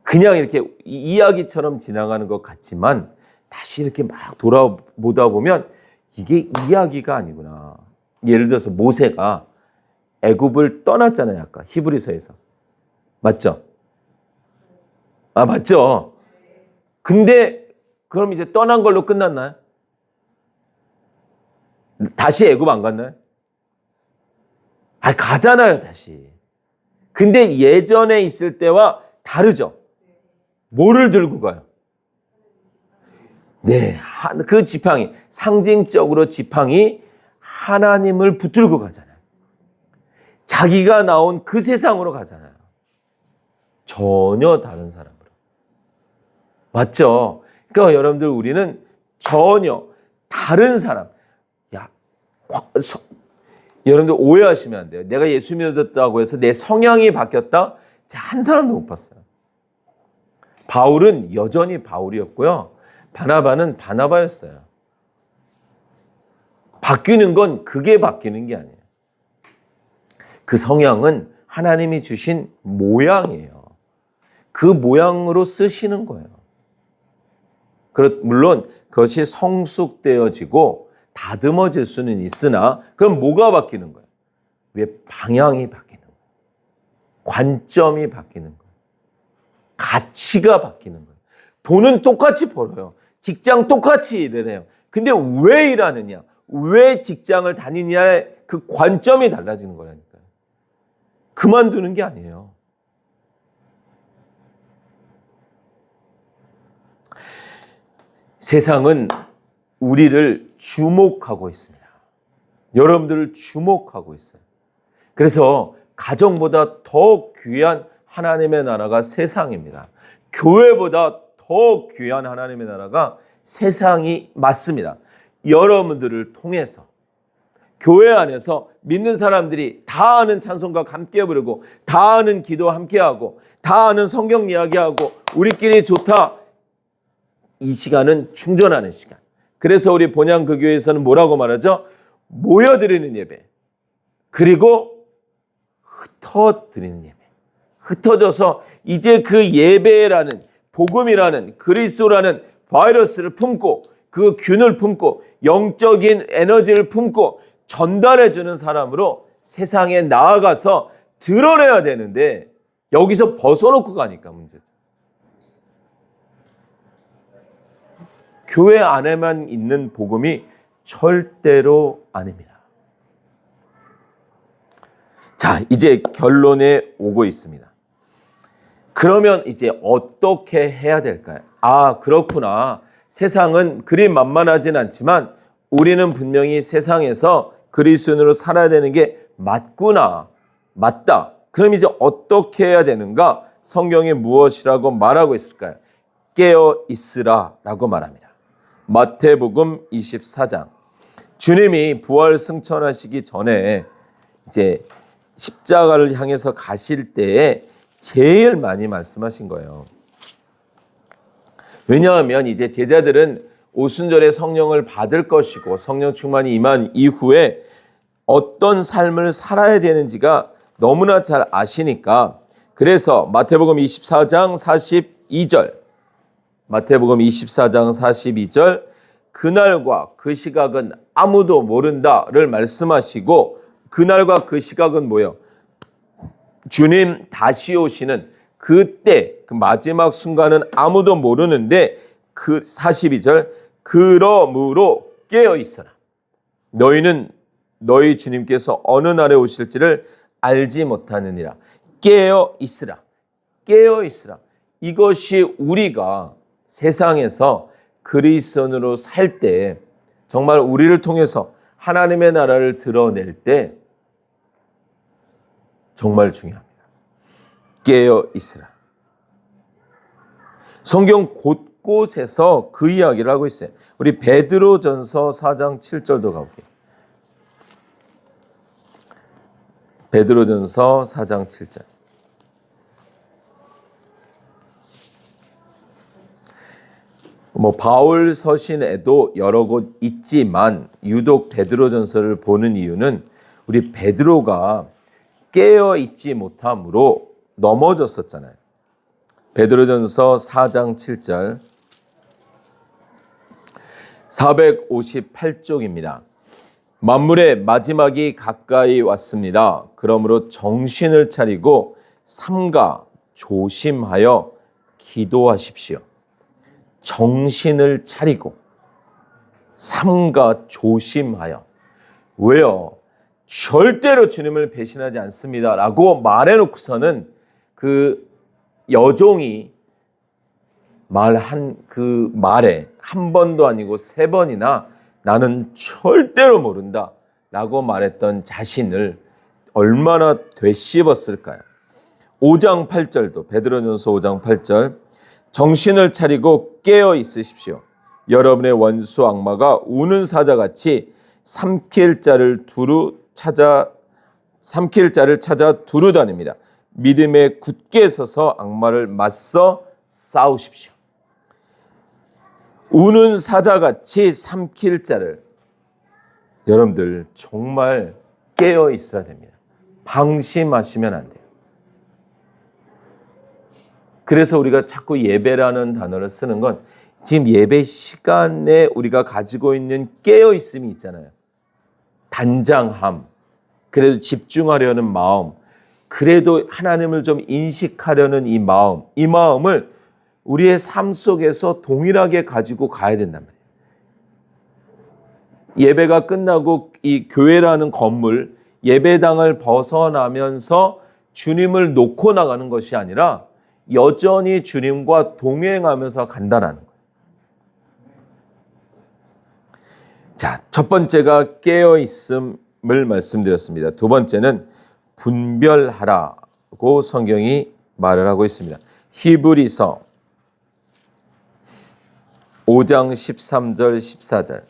그냥 이렇게 이야기처럼 지나가는 것 같지만 다시 이렇게 막 돌아보다 보면 이게 이야기가 아니구나. 예를 들어서 모세가 애굽을 떠났잖아요. 아까 히브리서에서. 맞죠? 아, 맞죠? 근데 그럼 이제 떠난 걸로 끝났나요? 다시 애굽 안 갔나요? 아, 가잖아요, 다시. 근데 예전에 있을 때와 다르죠? 뭐를 들고 가요? 네, 그 지팡이, 상징적으로 지팡이 하나님을 붙들고 가잖아요. 자기가 나온 그 세상으로 가잖아요. 전혀 다른 사람으로. 맞죠? 그러니까 여러분들 우리는 전혀 다른 사람. 여러분들 오해하시면 안 돼요. 내가 예수 믿었다고 해서 내 성향이 바뀌었다? 한 사람도 못 봤어요. 바울은 여전히 바울이었고요. 바나바는 바나바였어요. 바뀌는 건 그게 바뀌는 게 아니에요. 그 성향은 하나님이 주신 모양이에요. 그 모양으로 쓰시는 거예요. 물론 그것이 성숙되어지고 다듬어질 수는 있으나 그럼 뭐가 바뀌는 거예요? 왜 방향이 바뀌는 거예요? 관점이 바뀌는 거예요. 가치가 바뀌는 거예요. 돈은 똑같이 벌어요. 직장 똑같이 일을 해요. 근데 왜 일하느냐? 왜 직장을 다니냐의 그 관점이 달라지는 거라니까요. 그만두는 게 아니에요. 세상은 우리를 주목하고 있습니다. 여러분들을 주목하고 있어요. 그래서 가정보다 더 귀한 하나님의 나라가 세상입니다. 교회보다 더 귀한 하나님의 나라가 세상이 맞습니다. 여러분들을 통해서 교회 안에서 믿는 사람들이 다 아는 찬송가 함께 부르고 다 아는 기도 함께 하고 다 아는 성경 이야기하고 우리끼리 좋다. 이 시간은 충전하는 시간. 그래서 우리 본향 그 교회에서는 뭐라고 말하죠? 모여드리는 예배. 그리고 흩어드리는 예배. 흩어져서 이제 그 예배라는 복음이라는 그리스도라는 바이러스를 품고 그 균을 품고 영적인 에너지를 품고 전달해주는 사람으로 세상에 나아가서 드러내야 되는데 여기서 벗어놓고 가니까 문제죠. 교회 안에만 있는 복음이 절대로 아닙니다. 자, 이제 결론에 오고 있습니다. 그러면 이제 어떻게 해야 될까요? 아, 그렇구나. 세상은 그리 만만하진 않지만 우리는 분명히 세상에서 그리스도인으로 살아야 되는 게 맞구나. 맞다. 그럼 이제 어떻게 해야 되는가? 성경이 무엇이라고 말하고 있을까요? 깨어 있으라 라고 말합니다. 마태복음 24장. 주님이 부활 승천하시기 전에 이제 십자가를 향해서 가실 때에 제일 많이 말씀하신 거예요. 왜냐하면 이제 제자들은 오순절에 성령을 받을 것이고 성령 충만이 임한 이후에 어떤 삶을 살아야 되는지가 너무나 잘 아시니까 그래서 마태복음 24장 42절 마태복음 24장 42절 그날과 그 시각은 아무도 모른다를 말씀하시고 그날과 그 시각은 뭐예요? 주님 다시 오시는 그때 그 마지막 순간은 아무도 모르는데 그 42절 그러므로 깨어 있어라. 너희는 너희 주님께서 어느 날에 오실지를 알지 못하느니라. 깨어 있으라. 깨어 있으라. 이것이 우리가 세상에서 그리스도인으로 살 때 정말 우리를 통해서 하나님의 나라를 드러낼 때 정말 중요합니다. 깨어 있으라. 성경 곳곳에서 그 이야기를 하고 있어요. 우리 베드로전서 4장 7절도 가볼게요. 베드로전서 4장 7절. 바울 서신에도 여러 곳 있지만 유독 베드로전서를 보는 이유는 우리 베드로가 깨어 있지 못함으로 넘어졌었잖아요. 베드로전서 4장 7절 458쪽입니다. 만물의 마지막이 가까이 왔습니다. 그러므로 정신을 차리고 삼가 조심하여 기도하십시오. 정신을 차리고 삼가 조심하여. 왜요? 절대로 주님을 배신하지 않습니다 라고 말해놓고서는 그 여종이 말한 그 말에 한 번도 아니고 3번이나 나는 절대로 모른다 라고 말했던 자신을 얼마나 되씹었을까요? 5장 8절도 베드로전서 5장 8절 정신을 차리고 깨어 있으십시오. 여러분의 원수 악마가 우는 사자같이 삼킬 자를 찾아 두루 다닙니다. 믿음에 굳게 서서 악마를 맞서 싸우십시오. 우는 사자같이 삼킬 자를 여러분들 정말 깨어 있어야 됩니다. 방심하시면 안 돼요. 그래서 우리가 자꾸 예배라는 단어를 쓰는 건 지금 예배 시간에 우리가 가지고 있는 깨어 있음이 있잖아요. 단장함, 그래도 집중하려는 마음, 그래도 하나님을 좀 인식하려는 이 마음을 우리의 삶 속에서 동일하게 가지고 가야 된단 말이에요. 예배가 끝나고 이 교회라는 건물, 예배당을 벗어나면서 주님을 놓고 나가는 것이 아니라 여전히 주님과 동행하면서 간다는 거예요. 자, 첫 번째가 깨어있음을 말씀드렸습니다. 두 번째는 분별하라고 성경이 말을 하고 있습니다. 히브리서 5장 13절 14절.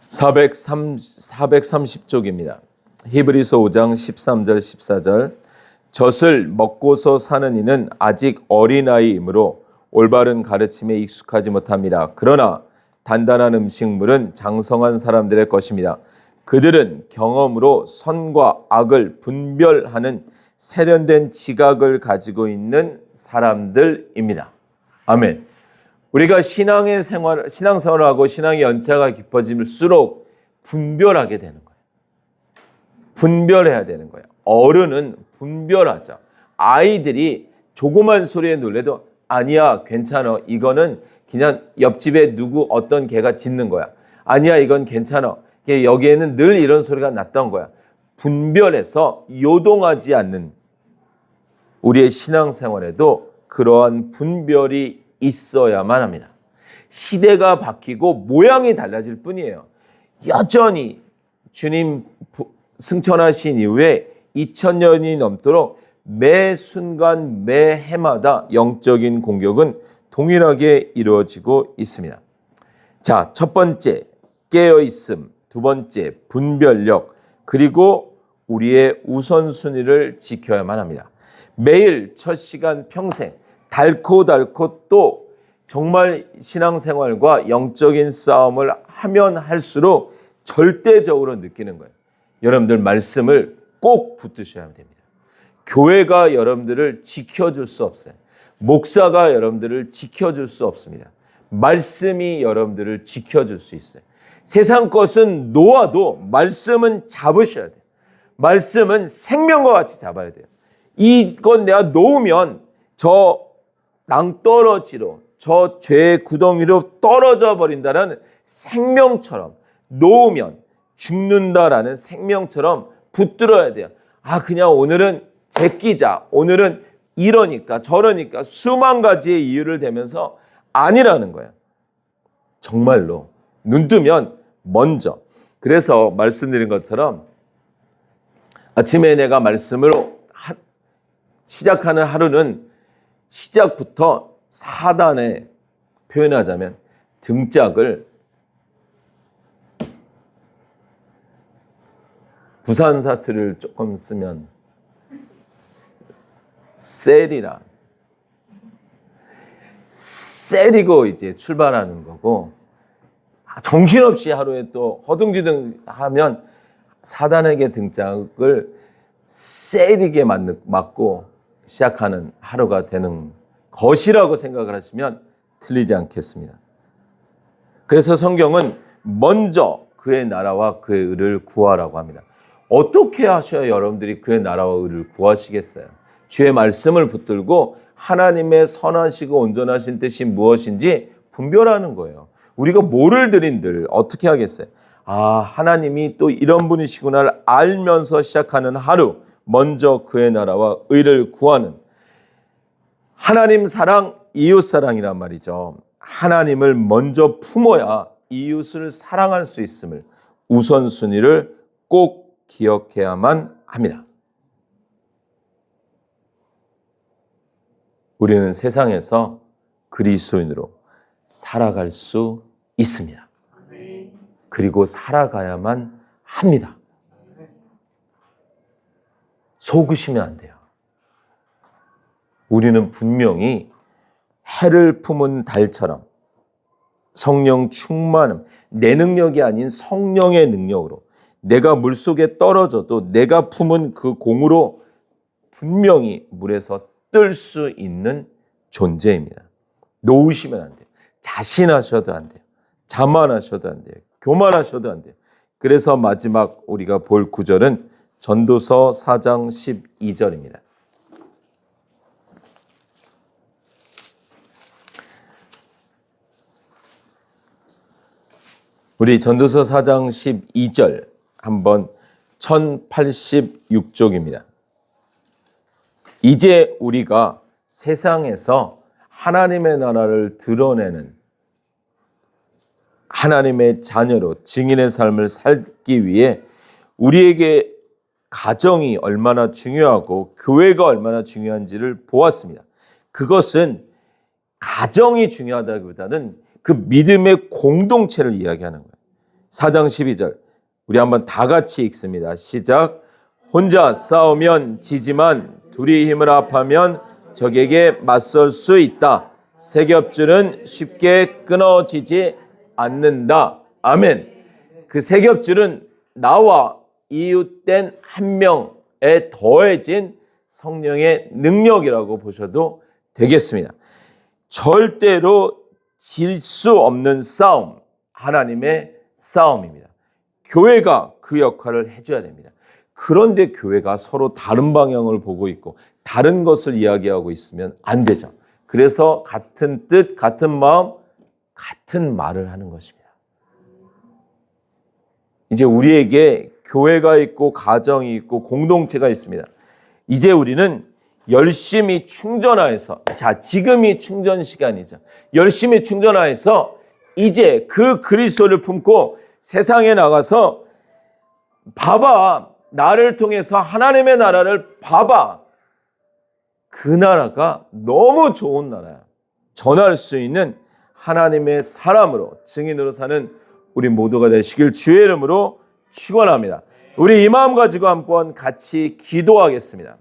(430쪽입니다) 히브리서 5장 13절 14절. 젖을 먹고서 사는 이는 아직 어린아이이므로 올바른 가르침에 익숙하지 못합니다. 그러나 단단한 음식물은 장성한 사람들의 것입니다. 그들은 경험으로 선과 악을 분별하는 세련된 지각을 가지고 있는 사람들입니다. 아멘. 우리가 신앙생활을 하고 신앙의 연차가 깊어질수록 분별하게 되는 거예요. 분별해야 되는 거예요. 어른은 분별하죠. 아이들이 조그만 소리에 놀래도 아니야, 괜찮아. 이거는 그냥 옆집에 누구 어떤 개가 짖는 거야. 아니야, 이건 괜찮아. 여기에는 늘 이런 소리가 났던 거야. 분별해서 요동하지 않는 우리의 신앙생활에도 그러한 분별이 있어야만 합니다. 시대가 바뀌고 모양이 달라질 뿐이에요. 여전히 주님 승천하신 이후에 2000년이 넘도록 매 순간 매 해마다 영적인 공격은 동일하게 이루어지고 있습니다. 자, 첫 번째 깨어있음, 두 번째 분별력, 그리고 우리의 우선순위를 지켜야만 합니다. 매일 첫 시간 평생 닳고 또 정말 신앙생활과 영적인 싸움을 하면 할수록 절대적으로 느끼는 거예요. 여러분들 말씀을 꼭 붙드셔야 됩니다. 교회가 여러분들을 지켜줄 수 없어요. 목사가 여러분들을 지켜줄 수 없습니다. 말씀이 여러분들을 지켜줄 수 있어요. 세상 것은 놓아도 말씀은 잡으셔야 돼요. 말씀은 생명과 같이 잡아야 돼요. 이건 내가 놓으면 저 낭떠러지로, 저 죄의 구덩이로 떨어져 버린다는 생명처럼, 놓으면 죽는다라는 생명처럼 붙들어야 돼요. 아, 그냥 오늘은 제끼자, 오늘은 이러니까 저러니까 수만 가지의 이유를 대면서 아니라는 거예요. 정말로 눈 뜨면 먼저. 그래서 말씀드린 것처럼 아침에 내가 말씀으로 시작하는 하루는 시작부터 사단에 표현하자면 등짝을 부산 사투리를 조금 쓰면 셀이고 이제 출발하는 거고, 정신없이 하루에 또 허둥지둥 하면 사단에게 등짝을 세리게 맞고 시작하는 하루가 되는 것이라고 생각을 하시면 틀리지 않겠습니다. 그래서 성경은 먼저 그의 나라와 그의 의를 구하라고 합니다. 어떻게 하셔야 여러분들이 그의 나라와 의를 구하시겠어요? 주의 말씀을 붙들고 하나님의 선하시고 온전하신 뜻이 무엇인지 분별하는 거예요. 우리가 뭐를 드린들 어떻게 하겠어요? 아, 하나님이 또 이런 분이시구나를 알면서 시작하는 하루, 먼저 그의 나라와 의를 구하는 하나님 사랑, 이웃 사랑이란 말이죠. 하나님을 먼저 품어야 이웃을 사랑할 수 있음을 우선순위를 꼭 기억해야만 합니다. 우리는 세상에서 그리스도인으로 살아갈 수 있습니다. 그리고 살아가야만 합니다. 속으시면 안 돼요. 우리는 분명히 해를 품은 달처럼 성령 충만함, 내 능력이 아닌 성령의 능력으로 내가 물속에 떨어져도 내가 품은 그 공으로 분명히 물에서 뜰 수 있는 존재입니다. 놓으시면 안 돼요. 자신하셔도 안 돼요. 자만하셔도 안 돼요. 교만하셔도 안 돼요. 그래서 마지막 우리가 볼 구절은 전도서 4장 12절입니다. 우리 전도서 4장 12절 한번 1086쪽입니다. 이제 우리가 세상에서 하나님의 나라를 드러내는 하나님의 자녀로 증인의 삶을 살기 위해 우리에게 가정이 얼마나 중요하고 교회가 얼마나 중요한지를 보았습니다. 그것은 가정이 중요하다기보다는 그 믿음의 공동체를 이야기하는 거예요. 4장 12절 우리 한번 다 같이 읽습니다. 시작. 혼자 싸우면 지지만 둘이 힘을 합하면 적에게 맞설 수 있다. 세 겹줄은 쉽게 끊어지지 않는다. 아멘. 그 세 겹줄은 나와 이웃된 한 명에 더해진 성령의 능력이라고 보셔도 되겠습니다. 절대로 질 수 없는 싸움, 하나님의 싸움입니다. 교회가 그 역할을 해줘야 됩니다. 그런데 교회가 서로 다른 방향을 보고 있고 다른 것을 이야기하고 있으면 안 되죠. 그래서 같은 뜻, 같은 마음, 같은 말을 하는 것입니다. 이제 우리에게 교회가 있고 가정이 있고 공동체가 있습니다. 이제 우리는 열심히 충전하여서, 자, 지금이 충전 시간이죠. 열심히 충전하여서 이제 그 그리스도를 품고 세상에 나가서 봐봐, 나를 통해서 하나님의 나라를 봐봐. 그 나라가 너무 좋은 나라야. 전할 수 있는 하나님의 사람으로, 증인으로 사는 우리 모두가 되시길 주의 이름으로 축원합니다. 우리 이 마음 가지고 한번 같이 기도하겠습니다.